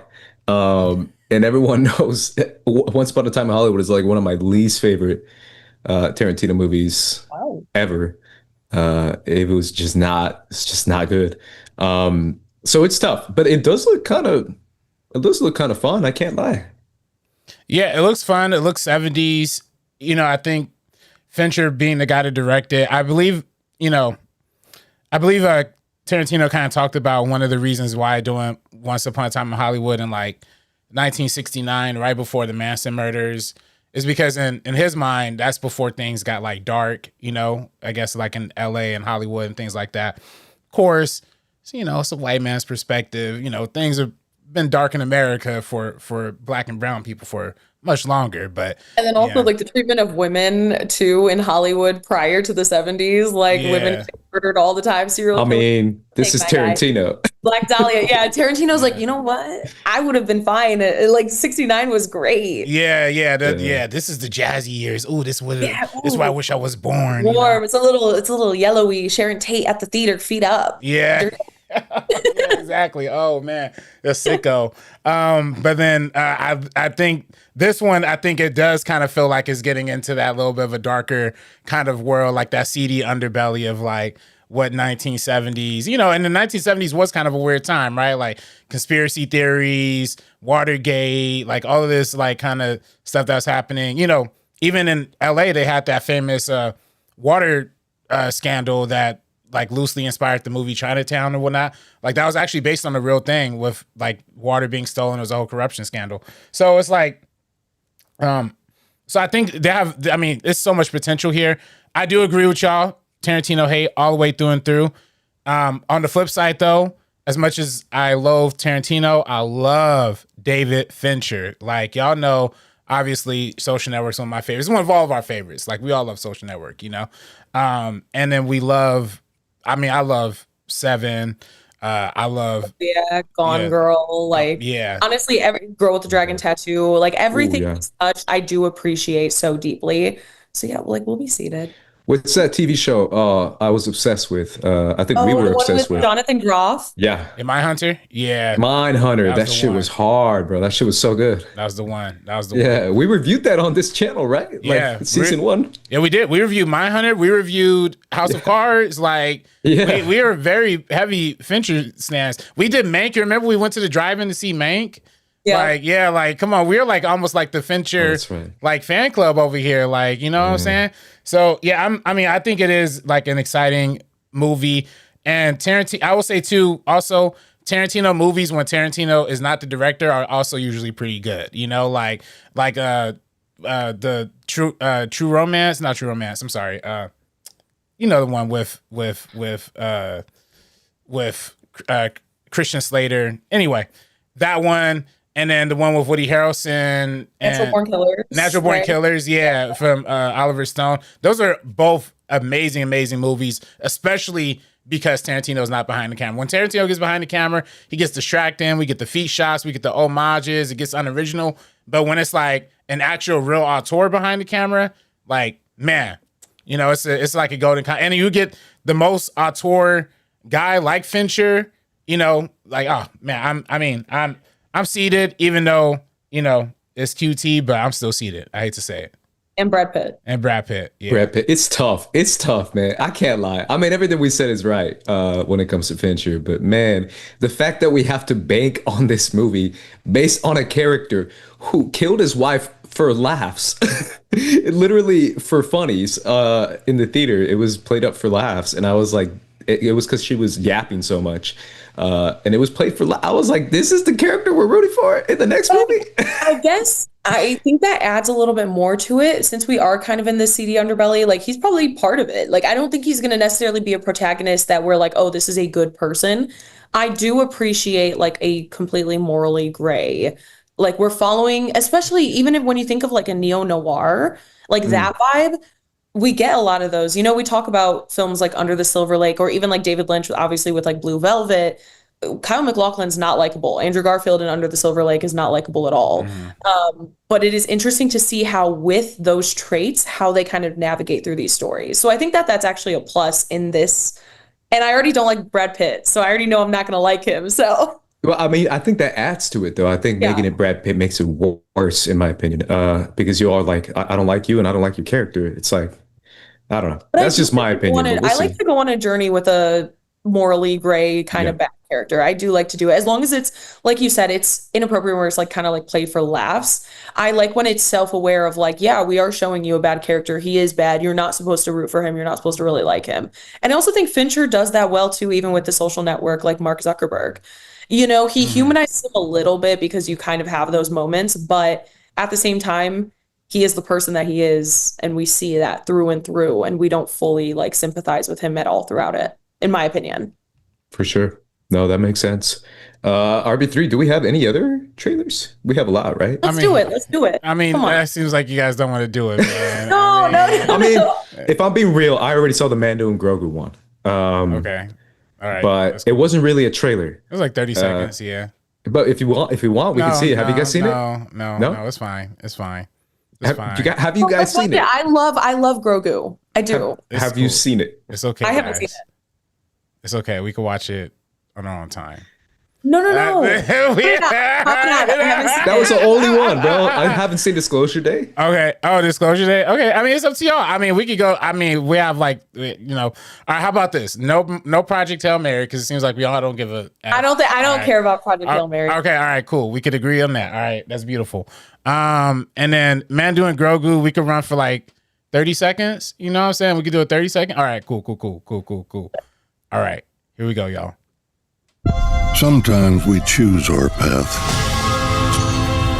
And everyone knows Once Upon a Time in Hollywood is like one of my least favorite Tarantino movies ever. It's just not good. So it's tough, but it does look kind of fun. I can't lie.
Yeah, it looks fun. It looks 70s. I think Fincher being the guy to direct it, I believe Tarantino kind of talked about one of the reasons why doing Once Upon a Time in Hollywood in like 1969, right before the Manson murders, is because in his mind, that's before things got like dark, I guess like in LA and Hollywood and things like that. Of course, it's a white man's perspective. Things have been dark in America for Black and brown people for much longer, but
And then also like the treatment of women too in Hollywood prior to the 70s, like women murdered all the time. Serial
I
killers.
mean, this is
Take my guy.
Tarantino.
Black Dahlia. Yeah, Tarantino's like, you know what? I would have been fine. Like 69 was great.
This is the jazzy years. Ooh, this is why I wish I was born.
Warm. It's a little yellowy. Sharon Tate at the theater, feet up.
Yeah. Yeah, exactly. Oh man, the sicko. But then I think this one, it does kind of feel like it's getting into that little bit of a darker kind of world, like that seedy underbelly of like what 1970s, and the 1970s was kind of a weird time, right? Like conspiracy theories, Watergate, like all of this like kind of stuff that's happening. Even in LA, they had that famous water scandal that like loosely inspired the movie Chinatown and whatnot. Like that was actually based on a real thing with like water being stolen. It was a whole corruption scandal. So it's like, so I think it's so much potential here. I do agree with y'all. Tarantino hate all the way through and through. On the flip side though, as much as I loathe Tarantino, I love David Fincher. Like y'all know, obviously Social Network's one of my favorites. It's one of all of our favorites. Like we all love Social Network, and then I love Seven. I love
Yeah, Gone
Yeah.
Girl. Like,
yeah.
honestly, every Girl with the Dragon Tattoo, like everything
yeah.
he's touched, I do appreciate so deeply. So yeah, like we'll be seated.
What's that TV show? I was obsessed with. I think we
Oh,
were
the one
obsessed
with
with.
Jonathan Groff.
Yeah,
Am I Hunter? Yeah.
Mindhunter.
That was
That
the
shit
one.
was hard, bro. That shit was so good.
That was the one. That was the one.
Yeah, we reviewed that on this channel, right?
Yeah,
Like season 1.
Yeah, we did. We reviewed Mindhunter. We reviewed House of Cards. Like,
Yeah.
we are very heavy Fincher stands. We did Mank. You remember we went to the drive-in to see Mank?
Yeah.
Like, come on. We're like almost like the Fincher
that's right.
like fan club over here. Like, you know what I'm saying? So yeah, I think it is like an exciting movie. And Tarantino, I will say too, also Tarantino movies when Tarantino is not the director are also usually pretty good. You know, like the True Romance, not True Romance. I'm sorry. You know the one with Christian Slater. Anyway, that one, and then the one with Woody Harrelson and
Natural Born Killers.
Natural Born
right?
Killers. Yeah, from Oliver Stone. Those are both amazing movies, especially because Tarantino's not behind the camera. When Tarantino gets behind the camera, he gets distracting. We get the feet shots, we get the homages, it gets unoriginal. But when it's like an actual real auteur behind the camera, like, man, you know, it's like a golden and you get the most auteur guy like Fincher, you know, like, oh man, I'm seated, even though, you know, it's QT, but I'm still seated. I hate to say it.
And Brad Pitt.
Yeah.
Brad Pitt. It's tough. It's tough, man. I can't lie. I mean, everything we said is right when it comes to Fincher. But man, the fact that we have to bank on this movie based on a character who killed his wife for laughs, literally for funnies in the theater, it was played up for laughs. And I was like, it was because she was yapping so much. And it was played for I was like, this is the character we're rooting for in the next movie.
I guess I think that adds a little bit more to it since we are kind of in the seedy underbelly. Like he's probably part of it. Like I don't think he's going to necessarily be a protagonist that we're like, oh, this is a good person. I do appreciate like a completely morally gray. Like we're following, especially even if, when you think of like a neo-noir, like that vibe, we get a lot of those. You know, we talk about films like Under the Silver Lake or even like David Lynch, obviously with like Blue Velvet. Kyle MacLachlan's not likable. Andrew Garfield in Under the Silver Lake is not likable at all. But it is interesting to see how with those traits, how they kind of navigate through these stories. So I think that that's actually a plus in this. And I already don't like Brad Pitt, so I already know I'm not going to like him. So.
Well, I mean, I think that adds to it, though. I think making it Brad Pitt makes it worse, in my opinion, because you are like, I don't like you and I don't like your character. It's like, I don't know.
But
that's just my opinion.
I like to go on a journey with a morally gray kind of bad character. I do like to do it as long as it's, like you said, it's inappropriate where it's like kind of like played for laughs. I like when it's self-aware of like, yeah, we are showing you a bad character. He is bad. You're not supposed to root for him. You're not supposed to really like him. And I also think Fincher does that well too, even with The Social Network, like Mark Zuckerberg. You know, he humanizes him a little bit because you kind of have those moments, but at the same time, he is the person that he is, and we see that through and through, and we don't fully like sympathize with him at all throughout it, in my opinion.
For sure. No, that makes sense. RB3, do we have any other trailers? We have a lot, right?
Let's do it. Let's do it.
I mean, that seems like you guys don't want to do it, man.
No.
I mean, if I'm being real, I already saw the Mando and Grogu one.
Okay. All right.
But it wasn't really a trailer.
It was like 30 seconds, yeah.
But if you want, we can see it. Have you guys seen it?
No, it's fine. It's fine. It's fine.
Have you guys seen it?
I love Grogu. I do.
Have you seen it?
It's okay.
I haven't seen it.
It's okay. We can watch it on our own time.
No.
That was the only one, bro. I haven't seen Disclosure Day.
Okay. Oh, Disclosure Day. Okay. I mean, it's up to y'all. I mean, we could go. I mean, we have like, you know. All right. How about this? No Project Hail Mary, because it seems like we all don't give a.
I don't care about Project Hail Mary.
Okay. All right. Cool. We could agree on that. All right. That's beautiful. And then Mando and Grogu, we could run for like 30 seconds. You know what I'm saying? We could do a 30 second. All right. Cool. All right. Here we go, y'all.
Sometimes we choose our path.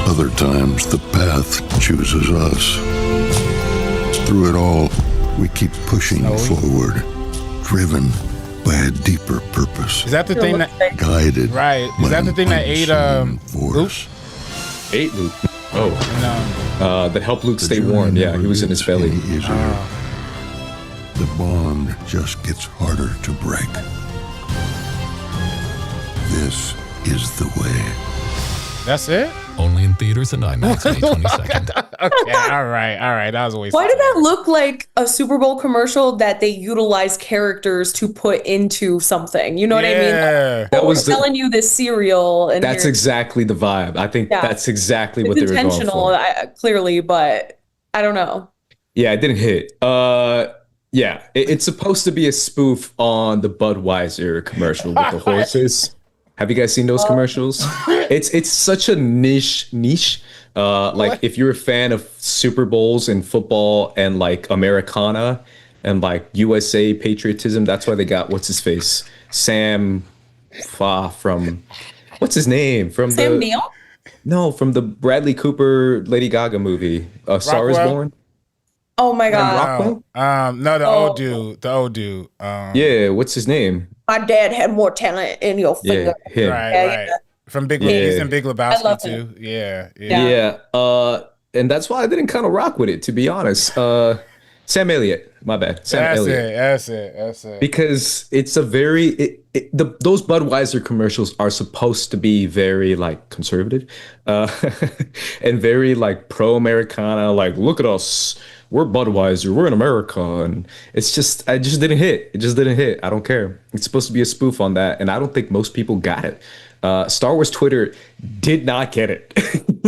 Other times the path chooses us. Through it all, we keep pushing forward, driven by a deeper purpose.
Is that the thing that
guided?
Right. Is that the thing that ate Luke?
Ate Luke. Oh. That helped Luke stay warm. Yeah, he was in his belly.
The bond just gets harder to break. This is the way.
That's it?
Only in theaters and IMAX May 22nd.
Okay, all right. That was a waste.
Why did that look like a Super Bowl commercial that they utilize characters to put into something? You know what I mean? Like,
That was
telling you this cereal, and
that's exactly the vibe. I think that's exactly what they were going for.
Clearly, but I don't know.
Yeah, it didn't hit. It's supposed to be a spoof on the Budweiser commercial with the horses. Have you guys seen those commercials? It's such a niche. Like if you're a fan of Super Bowls and football and like Americana and like USA patriotism, that's why they got what's his face, Sam from what's his name from
Sam Neill?
No, from the Bradley Cooper Lady Gaga movie, Star Is Born.
Oh my God!
No, the old dude.
Yeah, what's his name?
My dad had more talent in your finger.
Yeah, him.
Right. From Big He's in Big Lebowski too. Yeah.
And that's why I didn't kind of rock with it, to be honest. Sam Elliott, my bad. Sam Elliott.
That's it.
Because it's a very those Budweiser commercials are supposed to be very like conservative, and very like pro-Americana. Like, look at us. We're Budweiser. We're in America. And I just didn't hit. It just didn't hit. I don't care. It's supposed to be a spoof on that. And I don't think most people got it. Star Wars Twitter did not get it.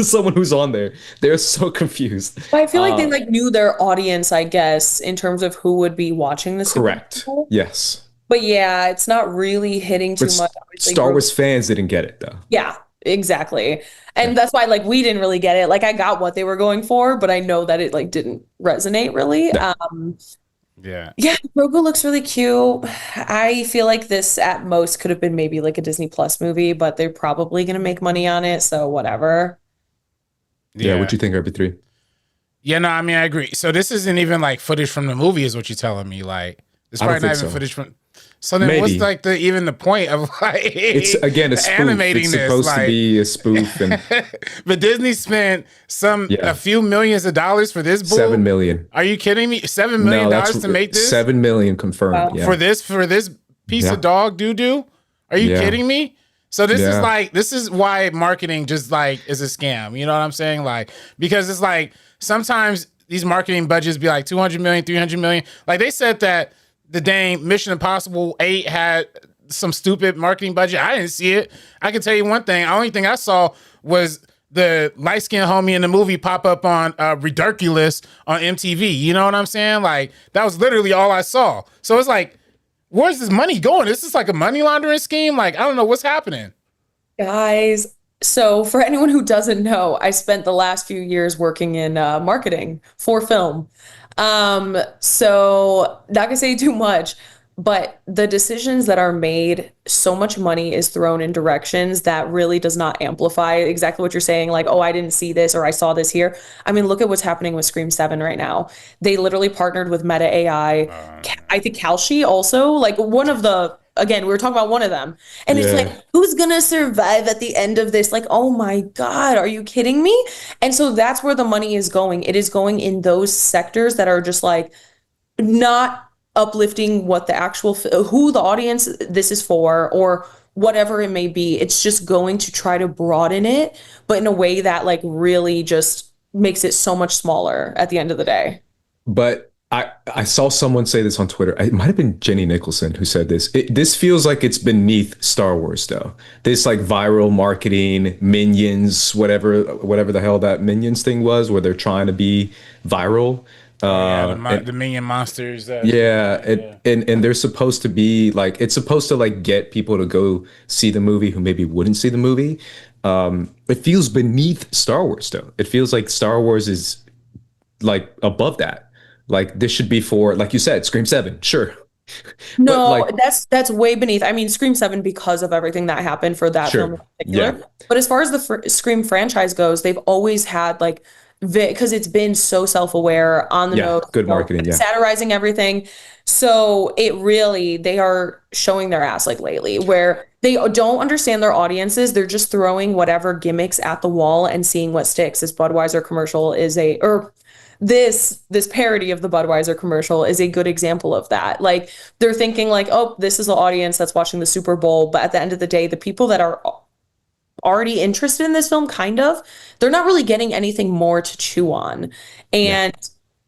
Someone who's on there, they're so confused.
But I feel like they like knew their audience, I guess, in terms of who would be watching this.
Correct. Yes.
But yeah, it's not really hitting too much.
Star Wars fans didn't get it though.
Yeah, exactly. And that's why like we didn't really get it. Like I got what they were going for, but I know that it like didn't resonate really.
No.
Yeah,
Grogu looks really cute. I feel like this at most could have been maybe like a Disney Plus movie, but they're probably gonna make money on it, so whatever.
Yeah, what'd you think, RB3?
Yeah, no, I mean I agree. So this isn't even like footage from the movie, is what you're telling me. Like it's probably not even footage from. So then,
Maybe.
what's like the point of like
it's again a spoof.
animating
it's
this?
Supposed to be a spoof, and
but Disney spent a few millions of dollars for this. Bull?
$7 million.
Are you kidding me? $7 million to make this?
$7 million confirmed.
Wow.
Yeah.
For this piece of dog doo-doo? Are you kidding me? So this is why marketing just like is a scam. You know what I'm saying? Like because it's like sometimes these marketing budgets be like 200 million, 300 million. Like they said that the dang Mission Impossible 8 had some stupid marketing budget. I didn't see it. I can tell you one thing. The only thing I saw was the light-skinned homie in the movie pop up on Ridiculous on MTV. You know what I'm saying? Like, that was literally all I saw. So it's like, where's this money going? Is this like a money laundering scheme? Like, I don't know what's happening.
Guys, so for anyone who doesn't know, I spent the last few years working in marketing for film. So not gonna say too much, but the decisions that are made, so much money is thrown in directions that really does not amplify exactly what you're saying. Like, oh, I didn't see this or I saw this here. I mean, look at what's happening with Scream 7 right now. They literally partnered with Meta AI. I think Kalshi also, like one of the, again, we were talking about one of them. And it's like, who's going to survive at the end of this? Like, oh my God, are you kidding me? And so that's where the money is going. It is going in those sectors that are just like not uplifting what the actual, who the audience this is for or whatever it may be. It's just going to try to broaden it, but in a way that like really just makes it so much smaller at the end of the day.
But I saw someone say this on Twitter. It might have been Jenny Nicholson who said this. This feels like it's beneath Star Wars, though. This like viral marketing, Minions, whatever the hell that Minions thing was, where they're trying to be viral.
The Minion monsters.
And they're supposed to be like, it's supposed to like get people to go see the movie who maybe wouldn't see the movie. It feels beneath Star Wars, though. It feels like Star Wars is like above that. Like this should be for, like you said, Scream 7, sure.
No, like, that's way beneath. I mean, Scream 7 because of everything that happened for that film in particular. Yeah. But as far as the Scream franchise goes, they've always had like, because it's been so self-aware, on the nose,
good marketing,
satirizing everything. So it really, they are showing their ass like lately, where They don't understand their audiences. They're just throwing whatever gimmicks at the wall and seeing what sticks. This Budweiser commercial is this parody of the Budweiser commercial is a good example of that. Like they're thinking like, oh, this is the audience that's watching the Super Bowl, but at the end of the day, the people that are already interested in this film, they're not really getting anything more to chew on. And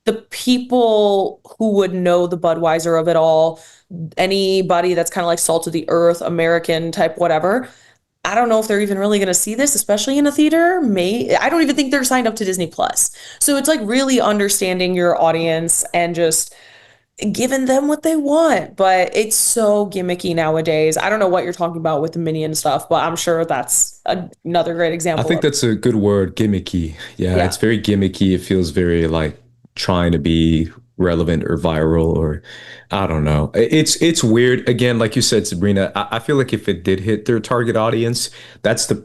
the people who would know the Budweiser of it all, anybody that's kind of like salt of the earth, American type, whatever, I don't know if they're even really going to see this, especially in a theater. I don't even think they're signed up to Disney Plus. So it's like really understanding your audience and just giving them what they want. But it's so gimmicky nowadays. I don't know what you're talking about with the Minion stuff, but I'm sure that's another great example.
I think that's a good word, gimmicky. Yeah, it's very gimmicky. It feels very like trying to be relevant or viral, or I don't know. It's weird. Again, like you said, Sabrina, I feel like if it did hit their target audience, that's the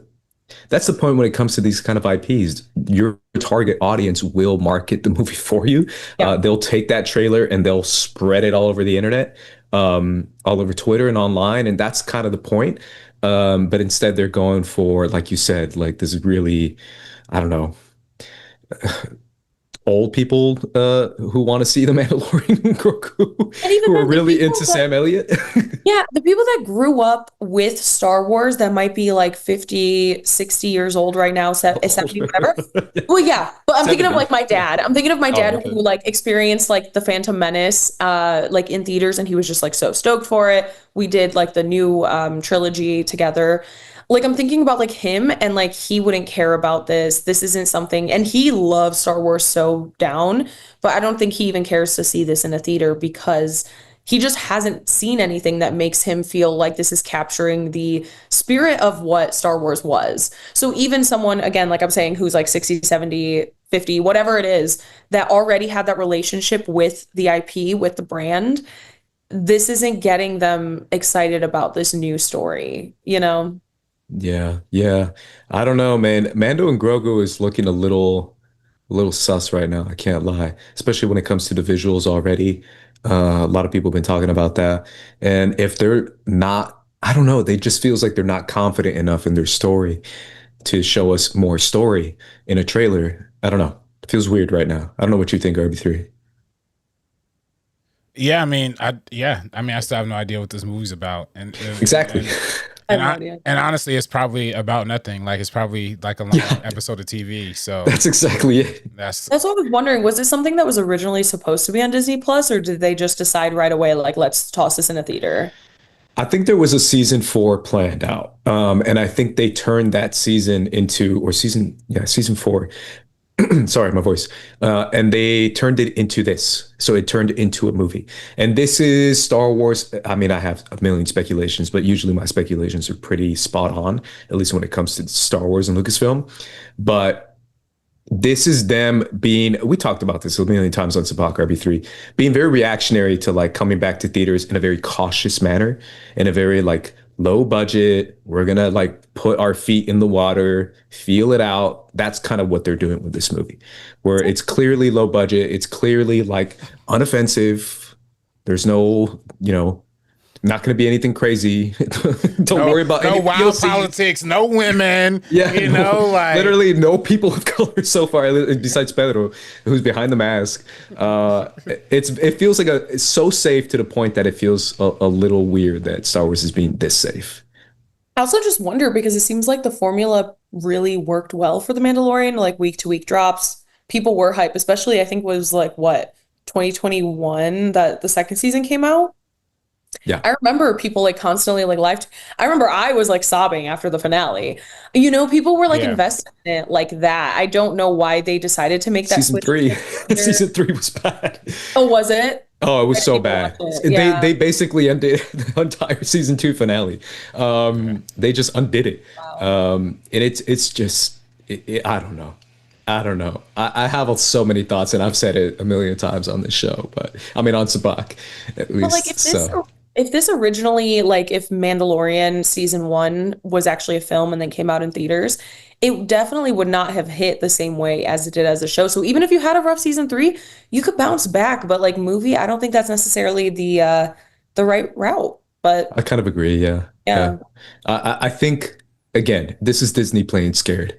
point when it comes to these kind of IPs. Your target audience will market the movie for you. They'll take that trailer and they'll spread it all over the internet, all over Twitter and online, and that's kind of the point. But instead, they're going for, like you said, like this really, I don't know, old people who want to see the Mandalorian and Grogu, who are really into Sam Elliott.
Yeah, the people that grew up with Star Wars that might be like 50, 60 years old right now, 70, whatever. Well, yeah, but I'm thinking of like my dad. I'm thinking of my dad who like experienced like the Phantom Menace like in theaters, and he was just like so stoked for it. We did like the new trilogy together. Like I'm thinking about like him, and like he wouldn't care about this. This isn't something, and he loves Star Wars so down, but I don't think he even cares to see this in a theater because he just hasn't seen anything that makes him feel like this is capturing the spirit of what Star Wars was. So even someone, again, like I'm saying, who's like 60, 70, 50, whatever it is, that already had that relationship with the IP, with the brand, this isn't getting them excited about this new story, you know?
Yeah. I don't know, man. Mando and Grogu is looking a little sus right now. I can't lie, especially when it comes to the visuals already. A lot of people have been talking about that. And if they're not, I don't know, they just feels like they're not confident enough in their story to show us more story in a trailer. I don't know. It feels weird right now. I don't know what you think, RB3.
Yeah, I mean, I still have no idea what this movie's about. And
exactly.
And honestly, it's probably about nothing. Like it's probably like a long episode of TV. So
that's exactly it.
That's what I was wondering. Was it something that was originally supposed to be on Disney Plus, or did they just decide right away, like, let's toss this in a theater?
I think there was a season 4 planned out. And I think they turned that season into, season 4. Sorry, my voice. And they turned it into this. So it turned into a movie. And this is Star Wars. I mean, I have a million speculations, but usually my speculations are pretty spot on, at least when it comes to Star Wars and Lucasfilm. But this is them being, we talked about this a million times on Sabak RB3, being very reactionary to like coming back to theaters in a very cautious manner, in a very like low budget. We're going to like put our feet in the water, feel it out. That's kind of what they're doing with this movie, where it's clearly low budget. It's clearly like unoffensive. There's no, not going to be anything crazy. Don't worry about
no wild politics, no women.
Yeah,
like
literally no people of color so far, besides Pedro, who's behind the mask. It feels like it's so safe to the point that it feels a little weird that Star Wars is being this safe.
I also just wonder because it seems like the formula really worked well for The Mandalorian, like week to week drops. People were hyped, especially I think was like 2021 that the second season came out.
Yeah.
I remember people like constantly like I remember I was like sobbing after the finale. People were like invested in it like that. I don't know why they decided to make that
season 3. Season 3 was bad.
Oh, was it?
Oh, it was so bad.
Yeah.
They basically ended the entire season 2 finale. They just undid it.
Wow.
And it's just I don't know. I have so many thoughts, and I've said it a million times on this show, but I mean on Sabak at least.
But like if this originally, like if Mandalorian season 1 was actually a film and then came out in theaters, it definitely would not have hit the same way as it did as a show. So even if you had a rough season 3, you could bounce back. But like movie, I don't think that's necessarily the right route. But
I kind of agree. Yeah.
Yeah.
I think again, this is Disney playing scared,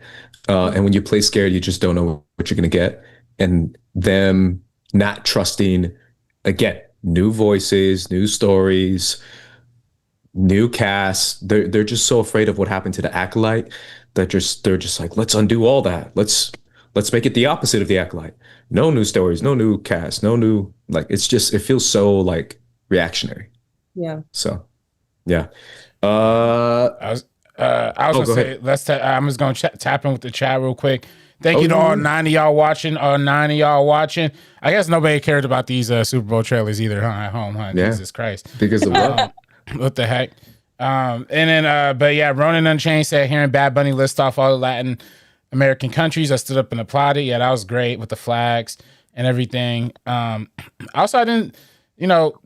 and when you play scared, you just don't know what you're gonna get, and them not trusting again, new voices, new stories, new cast. They're just so afraid of what happened to the Acolyte that they're just like, let's undo all that. Let's make it the opposite of the Acolyte. No new stories, no new cast, no new like. It's just it feels so like reactionary.
Yeah.
So yeah.
I was
go
gonna say
ahead.
I'm just gonna tap in with the chat real quick. Thank you to
yeah,
all
yeah.
9 of y'all watching. I guess nobody cared about these Super Bowl trailers either, huh? At home, huh?
Yeah.
Jesus Christ.
Because of what?
What the heck? And then, but yeah, Ronan Unchained said, hearing Bad Bunny list off all the Latin American countries, I stood up and applauded. Yeah, that was great with the flags and everything. Also, I didn't,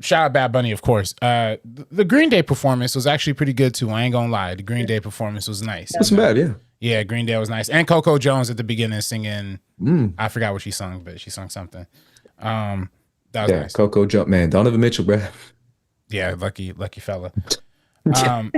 shout out Bad Bunny, of course. The Green Day performance was actually pretty good too. I ain't gonna lie. The Green Day performance was nice.
Wasn't bad, yeah.
Yeah, Green Day was nice. And Coco Jones at the beginning singing, I forgot what she sung, but she sung something. That was
Yeah,
nice.
Coco Jump, man. Donovan Mitchell, bro.
Yeah, lucky fella.
I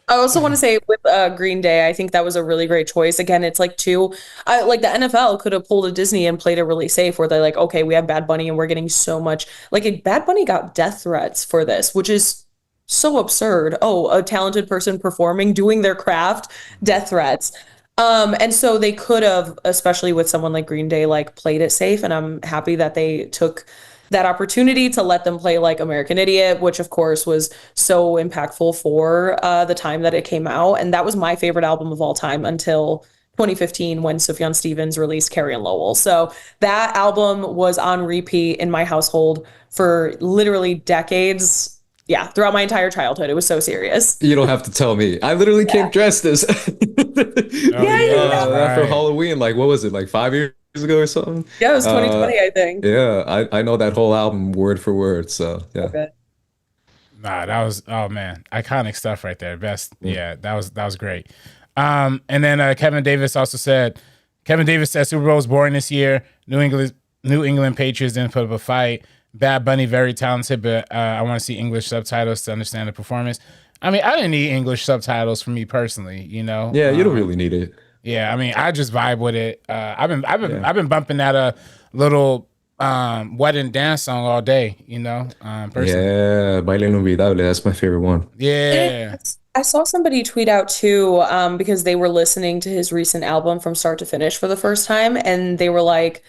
also want to say with Green Day, I think that was a really great choice. Again, it's like like the NFL could have pulled a Disney and played it really safe where they're like, okay, we have Bad Bunny and we're getting so much. Like Bad Bunny got death threats for this, which is so absurd. Oh, a talented person performing, doing their craft, death threats. And so they could have, especially with someone like Green Day, like played it safe. And I'm happy that they took that opportunity to let them play like American Idiot, which of course was so impactful for the time that it came out. And that was my favorite album of all time until 2015 when Sufjan Stevens released Carrie and Lowell. So that album was on repeat in my household for literally decades. Yeah, throughout my entire childhood. It was so serious.
You don't have to tell me. I literally came dressed as for Halloween. Like, what was it? Like 5 years ago or something?
Yeah, it was 2020, I think.
Yeah, I know that whole album word for word. So yeah.
Okay.
Nah, that was, oh man, iconic stuff right there. Best. Yeah, that was great. And then Kevin Davis said Super Bowl was boring this year. New England Patriots didn't put up a fight. Bad Bunny, very talented, but I want to see English subtitles to understand the performance. I mean, I didn't need English subtitles for me personally,
Yeah, you don't really need it.
Yeah, I mean, I just vibe with it. I've been bumping that little wedding dance song all day, personally.
Yeah, Baile Inolvidable. That's my favorite one.
Yeah.
I saw somebody tweet out too, because they were listening to his recent album from start to finish for the first time, and they were like,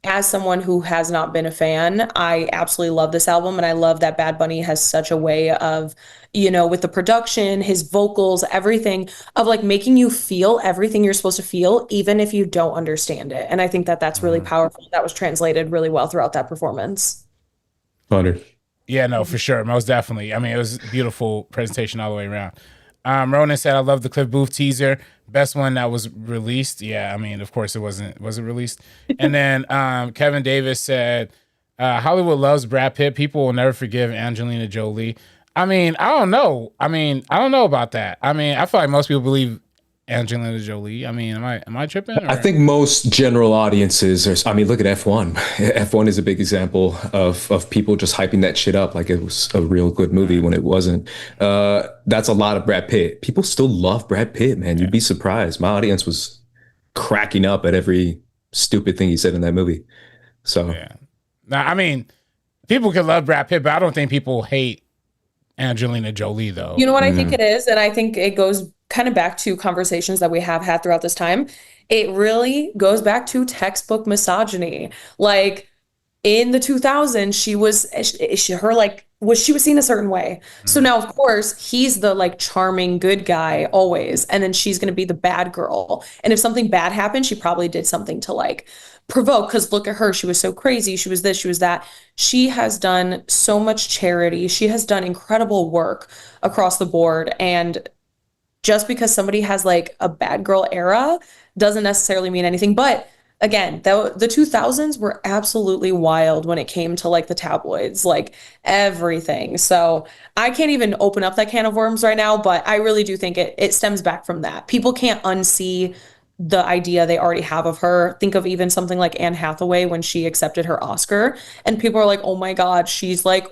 as someone who has not been a fan, I absolutely love this album. And I love that Bad Bunny has such a way of, with the production, his vocals, everything of like making you feel everything you're supposed to feel, even if you don't understand it. And I think that that's really powerful. That was translated really well throughout that performance.
100.
Yeah, no, for sure. Most definitely. I mean, it was a beautiful presentation all the way around. Ronan said, I love the Cliff Booth teaser. Best one that was released. Yeah, I mean, of course it wasn't released. And then Kevin Davis said, Hollywood loves Brad Pitt. People will never forgive Angelina Jolie. I mean, I don't know. I don't know about that. I mean, I feel like most people believe Angelina Jolie. I mean, am I tripping? Or?
I think most general audiences are, I mean, look at F1. F1 is a big example of people just hyping that shit up like it was a real good movie when it wasn't. That's a lot of Brad Pitt. People still love Brad Pitt, man. You'd be surprised. My audience was cracking up at every stupid thing he said in that movie. So,
yeah. Now, I mean, people can love Brad Pitt, but I don't think people hate Angelina Jolie, though.
You know what I think it is? And I think it goes kind of back to conversations that we have had throughout this time. It really goes back to textbook misogyny. Like in the 2000s, she was seen a certain way. So now, of course, he's the like charming good guy always. And then she's going to be the bad girl. And if something bad happened, she probably did something to like provoke, because look at her. She was so crazy. She was this, she was that. She has done so much charity. She has done incredible work across the board. And just because somebody has like a bad girl era doesn't necessarily mean anything. But again, the 2000s were absolutely wild when it came to like the tabloids, like everything. So I can't even open up that can of worms right now, but I really do think it stems back from that. People can't unsee the idea they already have of her. Think of even something like Anne Hathaway when she accepted her Oscar, and people are like, oh my God, she's like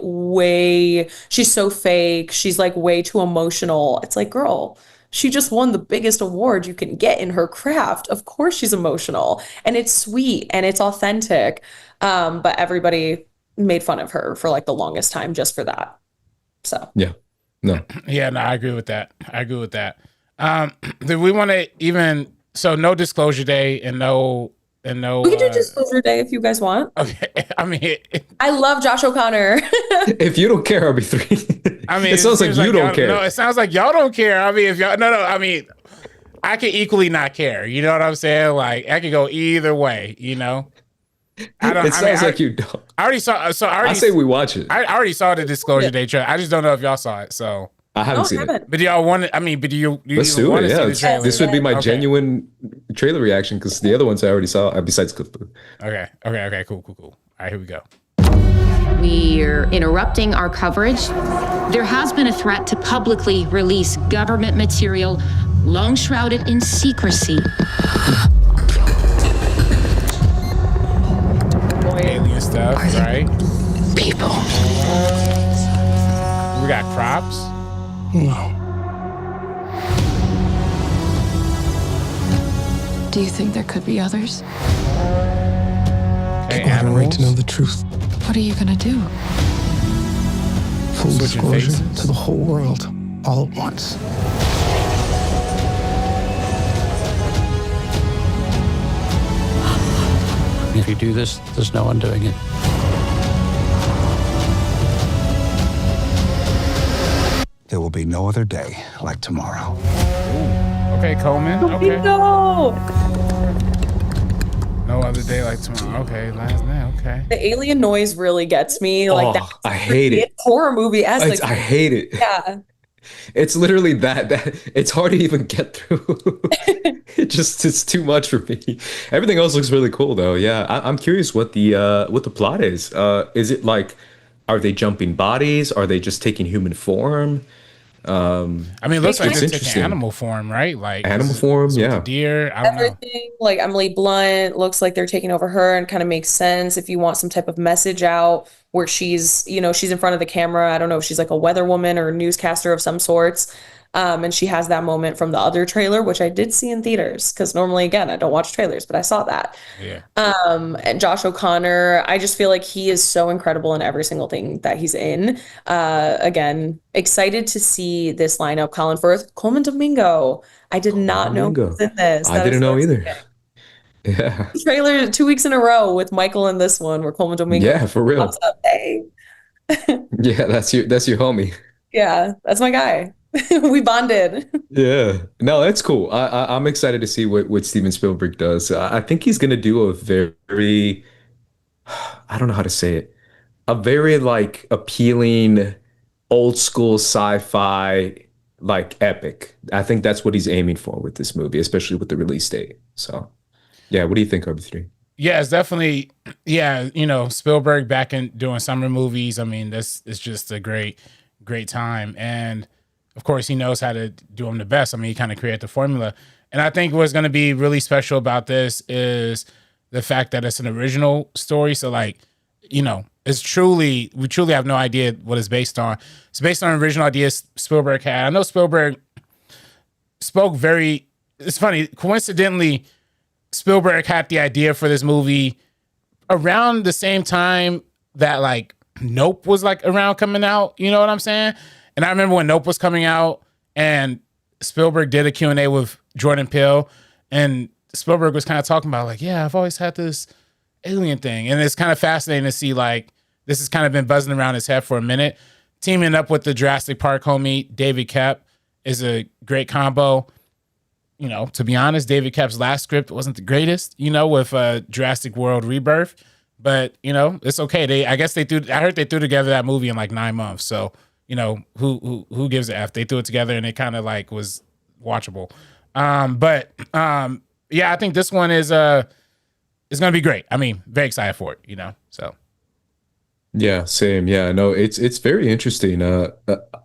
she's so fake. She's like way too emotional. It's like, girl, she just won the biggest award you can get in her craft. Of course she's emotional, and it's sweet and it's authentic. But everybody made fun of her for like the longest time just for that. So
Yeah. No.
Yeah, no, I agree with that. Do we want to even, so no disclosure day and no,
we can do disclosure day if you guys want.
Okay. I mean,
I love Josh O'Connor.
If you don't care, RB3.
I mean,
it sounds like you don't care.
No, it sounds like y'all don't care. I mean, if y'all, no, I mean, I can equally not care. You know what I'm saying? Like, I could go either way, you know?
It sounds like you don't.
I already saw, I
say we watch it.
I already saw the disclosure day trailer. I just don't know if y'all saw it, so.
I haven't seen it.
But do y'all want it? I mean, but do you
Let's
even
do
want
it,
to see
yeah.
the trailer?
This would be my genuine trailer reaction, because the other ones I already saw, besides Cliff.
Okay, cool. All right, here we go.
We're interrupting our coverage. There has been a threat to publicly release government material long shrouded in secrecy.
Alien stuff, right?
People.
We got props.
No.
Do you think there could be others?
Hey,
I have a right to know the truth.
What are you gonna do?
Full
Switching
disclosure
faces.
to the whole world, all at once.
If you do this, there's no undoing it.
There will be no other day like tomorrow.
Okay, Coleman. Okay.
No.
No other day like tomorrow. Okay, last night. Okay.
The alien noise really gets me. Like that.
I hate it.
Horror movie as like
I hate it.
yeah.
It's literally that it's hard to even get through. It's too much for me. Everything else looks really cool though. Yeah, I'm curious what the plot is. Is it like, are they jumping bodies? Are they just taking human form?
I mean, it looks like
it's
it's
interesting.
animal form, right? Like
Animal form, yeah.
Deer. I don't know.
Everything like Emily Blunt looks like they're taking over her, and kind of makes sense if you want some type of message out where she's in front of the camera. I don't know if she's like a weather woman or a newscaster of some sorts. And she has that moment from the other trailer, which I did see in theaters, because normally, again, I don't watch trailers, but I saw that.
Yeah.
And Josh O'Connor, I just feel like he is so incredible in every single thing that he's in. Again, excited to see this lineup. Colin Firth, Coleman Domingo. I did not know he was in this.
I didn't know either. Yeah.
Trailer 2 weeks in a row with Michael in this one, where Coleman Domingo.
Yeah, for real.
Pops up. Hey.
Yeah, that's your homie.
Yeah, that's my guy. We bonded.
Yeah, no, that's cool. I'm excited to see what Steven Spielberg does. I think he's gonna do a very, I don't know how to say it, a very like appealing, old school sci-fi like epic. I think that's what he's aiming for with this movie, especially with the release date. So, yeah, what do you think, RB3?
Yeah, it's definitely, yeah, Spielberg back in doing summer movies. I mean, it's just a great time. And of course, he knows how to do them the best. I mean, he kind of created the formula. And I think what's going to be really special about this is the fact that it's an original story. So like, we truly have no idea what it's based on. It's based on original ideas Spielberg had. I know Spielberg spoke it's funny, coincidentally, Spielberg had the idea for this movie around the same time that like Nope was like around coming out. You know what I'm saying? And I remember when Nope was coming out and Spielberg did a Q&A with Jordan Peele, and Spielberg was kind of talking about like, yeah, I've always had this alien thing. And it's kind of fascinating to see like, this has kind of been buzzing around his head for a minute. Teaming up with the Jurassic Park homie, David Koepp, is a great combo. To be honest, David Koepp's last script wasn't the greatest, with Jurassic World Rebirth, but it's okay. I heard they threw together that movie in like 9 months. So, who gives a F? They threw it together and it kind of like was watchable. Yeah, I think this one is going to be great. I mean, very excited for it, so.
Yeah, same. Yeah, no, it's very interesting.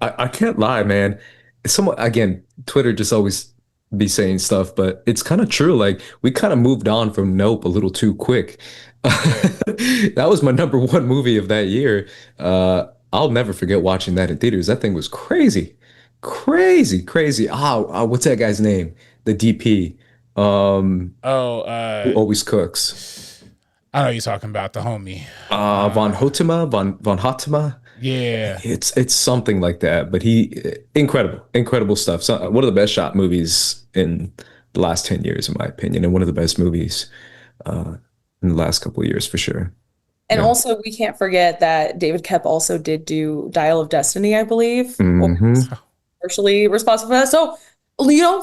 I can't lie, man. Someone, again, Twitter just always be saying stuff, but it's kind of true. Like we kind of moved on from Nope a little too quick. That was my number one movie of that year. I'll never forget watching that in theaters. That thing was crazy, crazy, crazy. What's that guy's name? The DP, who always cooks.
I know you're talking about the homie.
Von Hoytema, von Hoytema.
Yeah,
it's something like that. But incredible stuff. So, one of the best shot movies in the last 10 years, in my opinion, and one of the best movies in the last couple of years for sure.
And also, we can't forget that David Koepp also did do Dial of Destiny, I believe, partially responsible for that. So,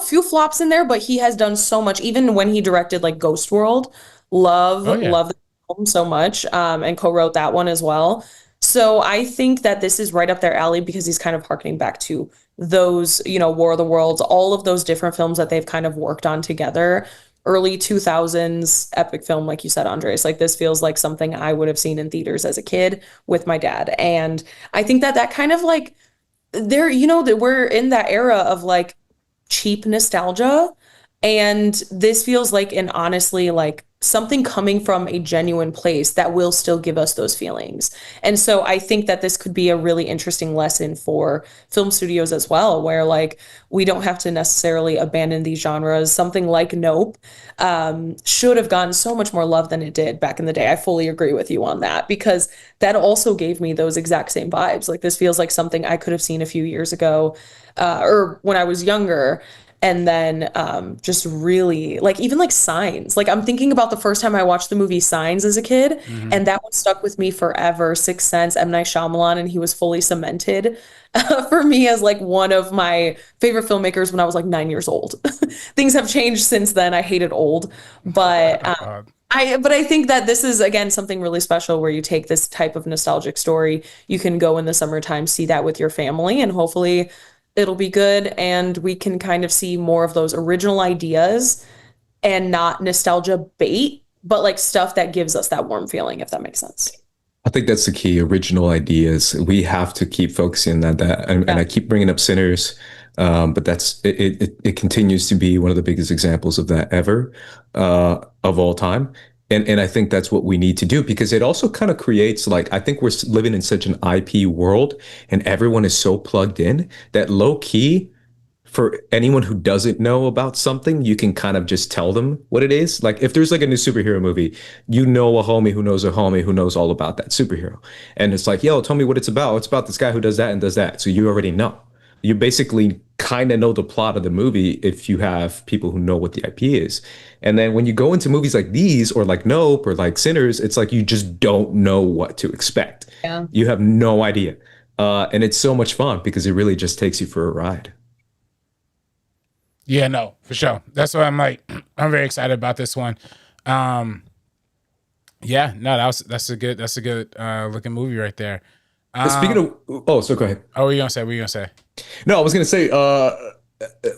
few flops in there, but he has done so much. Even when he directed like Ghost World, love the film so much, and co-wrote that one as well. So I think that this is right up their alley because he's kind of harkening back to those, War of the Worlds, all of those different films that they've kind of worked on together. Early 2000s epic film, like you said, Andres. Like this feels like something I would have seen in theaters as a kid with my dad. And I think that kind of like that we're in that era of like cheap nostalgia. And this feels like honestly like something coming from a genuine place that will still give us those feelings. And so I think that this could be a really interesting lesson for film studios as well, where like we don't have to necessarily abandon these genres. Something like Nope should have gotten so much more love than it did back in the day. I fully agree with you on that because that also gave me those exact same vibes. Like this feels like something I could have seen a few years ago or when I was younger. And then just really like even like Signs. Like I'm thinking about the first time I watched the movie Signs as a kid, and that one stuck with me forever. Sixth Sense, M. Night Shyamalan, and he was fully cemented for me as like one of my favorite filmmakers when I was like 9 years old. Things have changed since then. I hated old, but I think that this is again something really special where you take this type of nostalgic story. You can go in the summertime, see that with your family, and hopefully it'll be good and we can kind of see more of those original ideas and not nostalgia bait, but like stuff that gives us that warm feeling, if that makes sense.
I think that's the key, original ideas. We have to keep focusing on that. And I keep bringing up Sinners, but it continues to be one of the biggest examples of that ever, of all time. And I think that's what we need to do because it also kind of creates like, I think we're living in such an IP world and everyone is so plugged in that low key for anyone who doesn't know about something, you can kind of just tell them what it is. Like if there's like a new superhero movie, a homie who knows a homie who knows all about that superhero. And it's like, yo, tell me what it's about. It's about this guy who does that and does that. So you already know. You basically kind of know the plot of the movie if you have people who know what the IP is. And then when you go into movies like these or like Nope or like Sinners, it's like you just don't know what to expect.
Yeah.
You have no idea. And it's so much fun because it really just takes you for a ride.
Yeah, no, for sure. That's why I'm very excited about this one. Yeah, no, that's a good looking movie right there.
Speaking of, so go ahead.
Oh, what were you gonna say?
No, I was gonna say,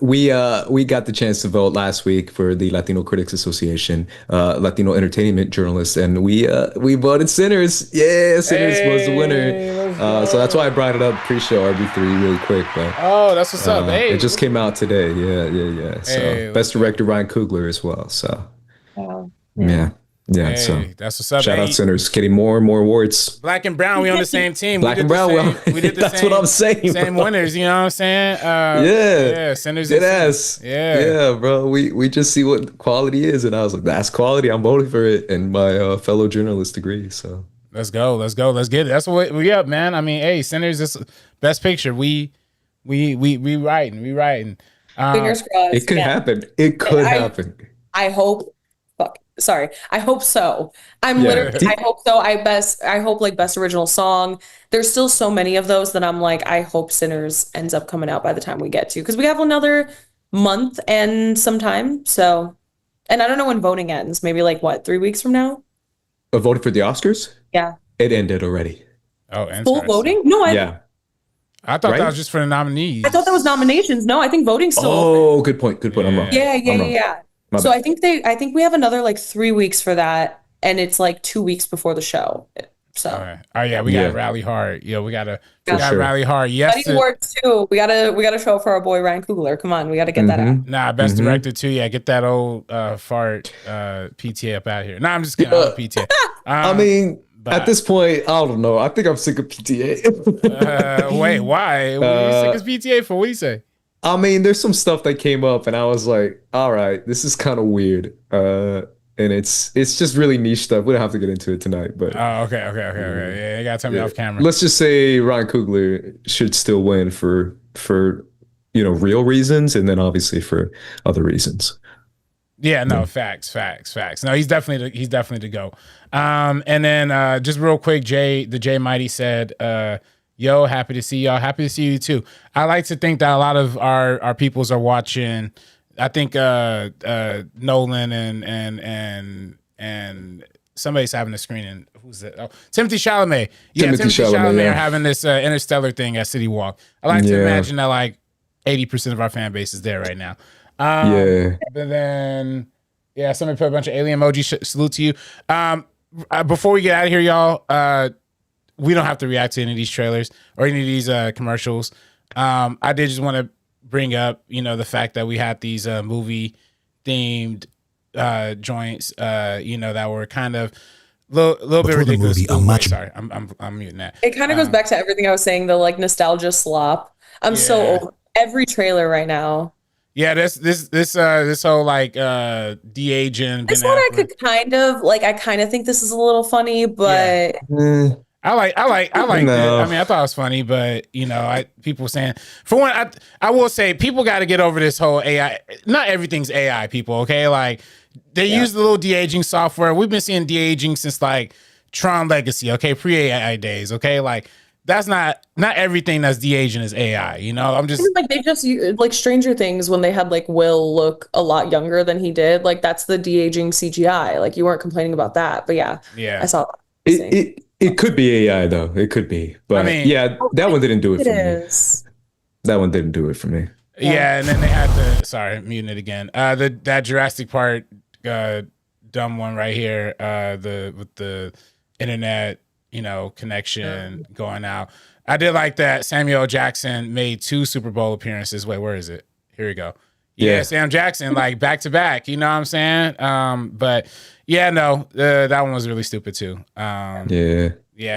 we got the chance to vote last week for the Latino Critics Association, Latino Entertainment Journalists, and we voted Sinners. Yeah, Sinners was the winner. So that's why I brought it up pre-show RB3 really quick. But
that's what's up. Hey,
it just came out today. Yeah. So
hey,
best director Ryan Coogler as well. So yeah.
Hey,
so
that's what's up.
Shout out Sinners, getting more and more awards.
Black and Brown, we on the same team.
Black and Brown, we did the
that's
what I'm saying.
Same
bro.
winners, you know what I'm saying?
Yeah,
Sinners.
It is.
Yeah,
bro. We just see what quality is, and I was like, that's quality. I'm voting for it, and my fellow journalists agree. So
let's go, let's get it. That's what we up, man. I mean, hey, Sinners is best picture. We writing.
Fingers crossed.
It could happen. It could happen.
I hope. Sorry. I hope so. I hope so. I hope like best original song. There's still so many of those that I'm like, I hope Sinners ends up coming out by the time we get to, because we have another month and some time. So, and I don't know when voting ends. Maybe like what, 3 weeks from now?
Voting for the Oscars?
Yeah.
It ended already.
Oh,
full voting? No,
I thought that was just for the nominees.
I thought that was nominations. No, I think voting's still
open. Good point. I'm wrong.
Yeah. So I think we have another like 3 weeks for that, and it's like 2 weeks before the show. So
Okay. Oh yeah, we gotta rally hard. Yo, we gotta rally hard.
Yes, awards too. We gotta show up for our boy Ryan Coogler. Come on, we gotta get that out.
Nah, best director too. Yeah, get that old fart PTA up out of here. Nah, I'm just kidding. I love PTA.
I mean, at this point, I don't know. I think I'm sick of PTA.
Wait, why? What are you sick of PTA for? What do you say?
I mean, there's some stuff that came up, and I was like, all right, this is kind of weird. And it's just really niche stuff. We don't have to get into it tonight, but
okay. Yeah, you gotta tell me off camera.
Let's just say Ryan Coogler should still win for real reasons, and then obviously for other reasons.
Yeah, no, facts. No, he's definitely the GOAT. And then just real quick, the J Mighty said, yo, happy to see y'all. Happy to see you too. I like to think that a lot of our peoples are watching. I think Nolan and somebody's having a screening. Who's that? Oh, Timothy Chalamet. Yeah, Timothy Chalamet are having this Interstellar thing at City Walk. I like to imagine that like 80% of our fan base is there right now. But then, somebody put a bunch of alien emoji. Salute to you. Before we get out of here, y'all, we don't have to react to any of these trailers or any of these commercials. I did just want to bring up, the fact that we had these movie themed joints, that were kind of little bit ridiculous. Sorry, I'm muting that.
It kind of goes back to everything I was saying, the like nostalgia slop. I'm so over every trailer right now.
Yeah, this whole like de-aging.
This one I could kind of think this is a little funny, but
I like it. I mean, I thought it was funny, but people saying, for one, I will say people got to get over this whole AI. Not everything's AI, people. Okay, like they use the little de-aging software. We've been seeing de-aging since like Tron Legacy. Okay, pre-AI days. Okay, like that's not everything that's de-aging is AI. I'm just
like they just like Stranger Things when they had like Will look a lot younger than he did. Like that's the de-aging CGI. Like you weren't complaining about that, but yeah, I saw that.
It could be AI though. It could be, but that one didn't do it for me. That one didn't do it for me.
Yeah, and then they had muting it again. That Jurassic Park dumb one right here. With the internet, connection going out. I did like that Samuel L. Jackson made 2 Super Bowl appearances. Wait, where is it? Here we go. Yeah, Sam Jackson, like back to back. You know what I'm saying? But that one was really stupid too. Yeah,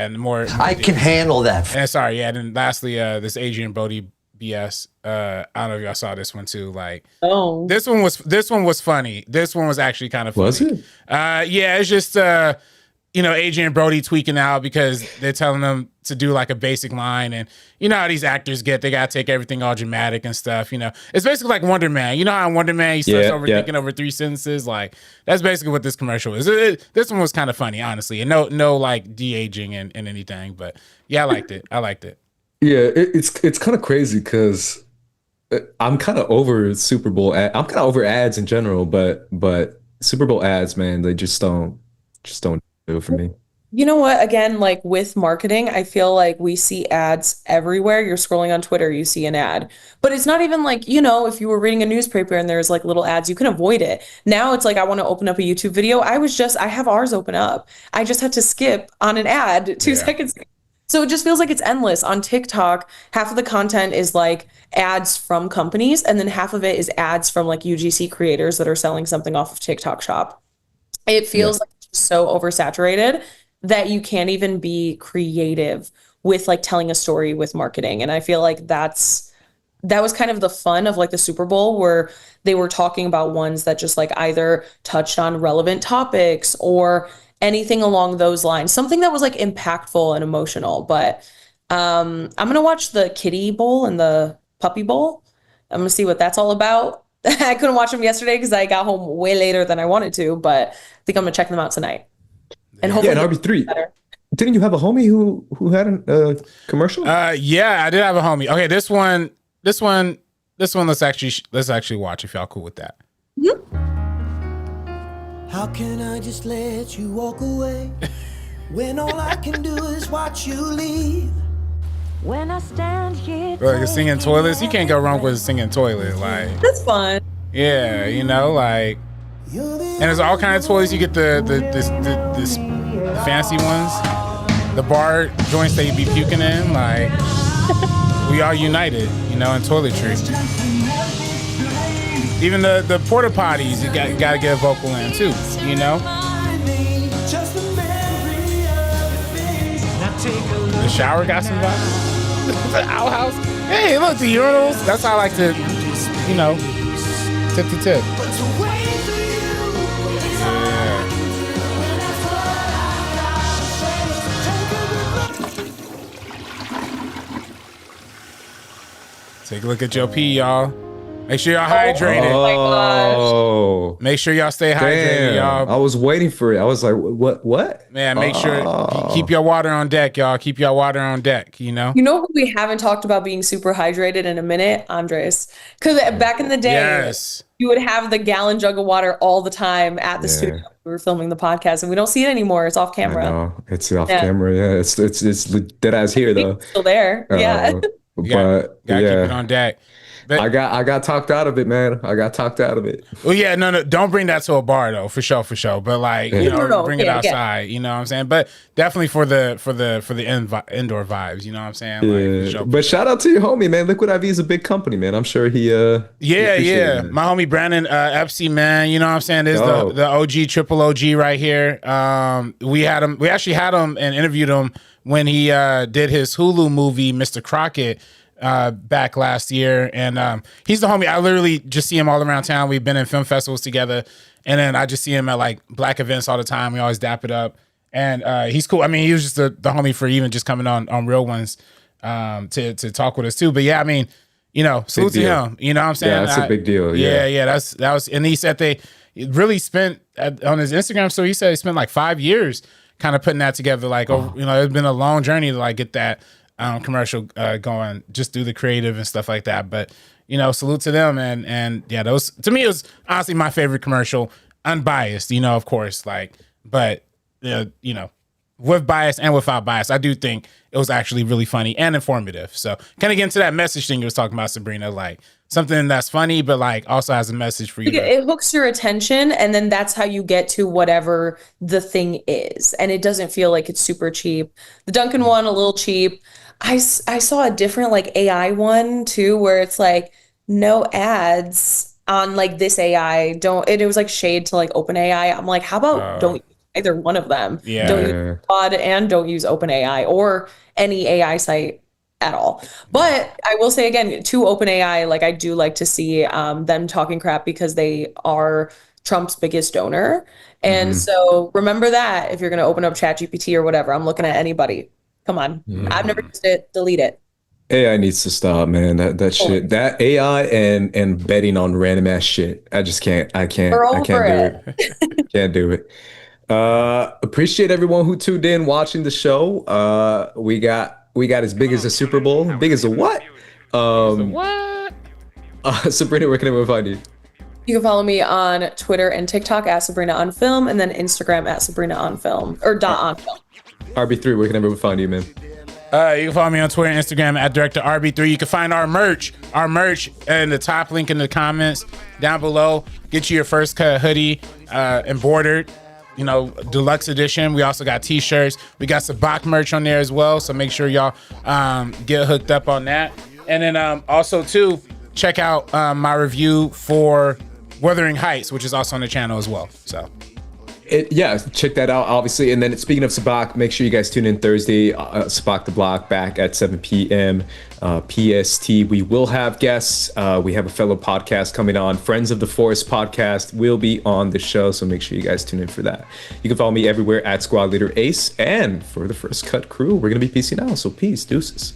and more.
I can handle that.
And sorry, then lastly, this Adrian Brody BS. I don't know if y'all saw this one too. Like, this one was funny. This one was actually kind of funny.
Was it?
Yeah, it's just Adrian Brody tweaking out because they're telling them to do like a basic line, and how these actors get, they gotta take everything all dramatic and stuff. It's basically like Wonder Man. You know how in Wonder Man he starts overthinking over 3 sentences. Like that's basically what this commercial is. This one was kind of funny, honestly, and no like de-aging and anything. But yeah, I liked it.
Yeah, it's kind of crazy because I'm kind of over Super Bowl. I'm kind of over ads in general, but Super Bowl ads, man, they just don't do it for me.
You know what? Again, like with marketing, I feel like we see ads everywhere. You're scrolling on Twitter, you see an ad. But it's not even like, if you were reading a newspaper and there's like little ads, you can avoid it. Now it's like I want to open up a YouTube video. I have ours open up. I just had to skip on an ad 2 seconds ago. So it just feels like it's endless. On TikTok, half of the content is like ads from companies, and then half of it is ads from like UGC creators that are selling something off of TikTok Shop. It feels like it's so oversaturated that you can't even be creative with like telling a story with marketing. And I feel like that was kind of the fun of like the Super Bowl, where they were talking about ones that just like either touched on relevant topics or anything along those lines, something that was like impactful and emotional. But I'm gonna watch the Kitty Bowl and the Puppy Bowl. I'm gonna see what that's all about. I couldn't watch them yesterday because I got home way later than I wanted to, but I think I'm gonna check them out tonight. And hopefully,
and RB3. Didn't you have a homie who had a commercial?
Yeah, I did have a homie. Okay, this one. Let's actually watch if y'all cool with that.
How can I just let you walk away when all I can do is watch you leave? When I stand here,
like singing toilets, you can't go wrong with singing toilet. Like
that's fun.
Yeah, like, and there's all kinds of toilets. You get the fancy ones. the bar joints that you be puking in, like we are united, you know, in toiletry. Even the porta potties, you got to get a vocal in too, you know. The shower got some vibes. The outhouse. Hey, look, the urinals. That's how I like to, you know, tip to tip. Take a look at your pee, y'all. Make sure y'all hydrated.
Oh,
make sure y'all stay hydrated, y'all.
I was waiting for it. I was like, what?
Man, make sure keep your water on deck, y'all. Keep your water on deck, you know?
You know who we haven't talked about being super hydrated in a minute? Andres. Because back in the day, you would have the gallon jug of water all the time at the studio. We were filming the podcast, and we don't see it anymore. It's off camera.
I know. It's off camera, yeah. It's dead ass here, though.
It's still there, yeah.
But
gotta keep it on deck. But
I got talked out of it, man. I got talked out of it.
Well, yeah, no, don't bring that to a bar though, for sure. But like, you know, bring it outside. You know what I'm saying? But definitely for the indoor vibes. You know what I'm saying? Like, for sure.
But shout out to your homie, man. Liquid IV is a big company, man. I'm sure he.
Yeah. My homie Brandon Espy, man. You know what I'm saying? There's the OG, triple OG right here. We actually had him and interviewed him when he did his Hulu movie, Mr. Crockett. Back last year, and he's the homie. I literally just see him all around town. We've been in film festivals together, and then I just see him at like black events all the time. We always dap it up, and he's cool. I mean, he was just the homie for even just coming on Real Ones to talk with us too. But yeah, I mean, you know, salute to him. You know what I'm saying?
Yeah, that's a big deal.
Yeah. That was, and he said they really spent on his Instagram. So he said he spent like 5 years kind of putting that together. Like, you know, it's been a long journey to like get that commercial going, just do the creative and stuff like that. But you know, salute to them, and yeah, those to me it was honestly my favorite commercial, unbiased, you know, of course, like, but you know, with bias and without bias, I do think it was actually really funny and informative. So kind of get into that message thing you was talking about, Sabrina, like something that's funny but like also has a message for you.
It hooks your attention, and then that's how you get to whatever the thing is, and it doesn't feel like it's super cheap. The Dunkin' one, a little cheap. I saw a different like AI one too, where it's like no ads on like this AI. It was like shade to like OpenAI. I'm like, how about don't use either one of them?
Yeah.
Don't use Claude and don't use OpenAI or any AI site at all. But I will say again, to OpenAI, like I do like to see them talking crap because they are Trump's biggest donor. And so remember that if you're going to open up ChatGPT or whatever, I'm looking at anybody. Come on. I've never used it. Delete it.
AI needs to stop, man. That shit. That AI and betting on random ass shit. I just can't. I can't do it. Can't do it. Appreciate everyone who tuned in watching the show. We got as big as a Super Bowl. Big as a what? Sabrina, where can everyone find you?
You can follow me on Twitter and TikTok at Sabrina on Film, and then Instagram at Sabrina on Film or .onfilm.
RB3, where can everyone find you, man?
You can follow me on Twitter and Instagram at Director RB3. You can find our merch in the top link in the comments down below. Get you your first cut hoodie, embroidered, you know, deluxe edition. We also got t-shirts. We got some Bach merch on there as well. So make sure y'all get hooked up on that. And then also too, check out my review for Wuthering Heights, which is also on the channel as well. So.
Check that out, obviously. And then speaking of Sabak, make sure you guys tune in Thursday. Sabak the Block back at 7 p.m. PST. We will have guests. We have a fellow podcast coming on. Friends of the Forest podcast will be on the show, so make sure you guys tune in for that. You can follow me everywhere at Squad Leader Ace. And for the First Cut crew, we're going to be peacing out. So peace, deuces.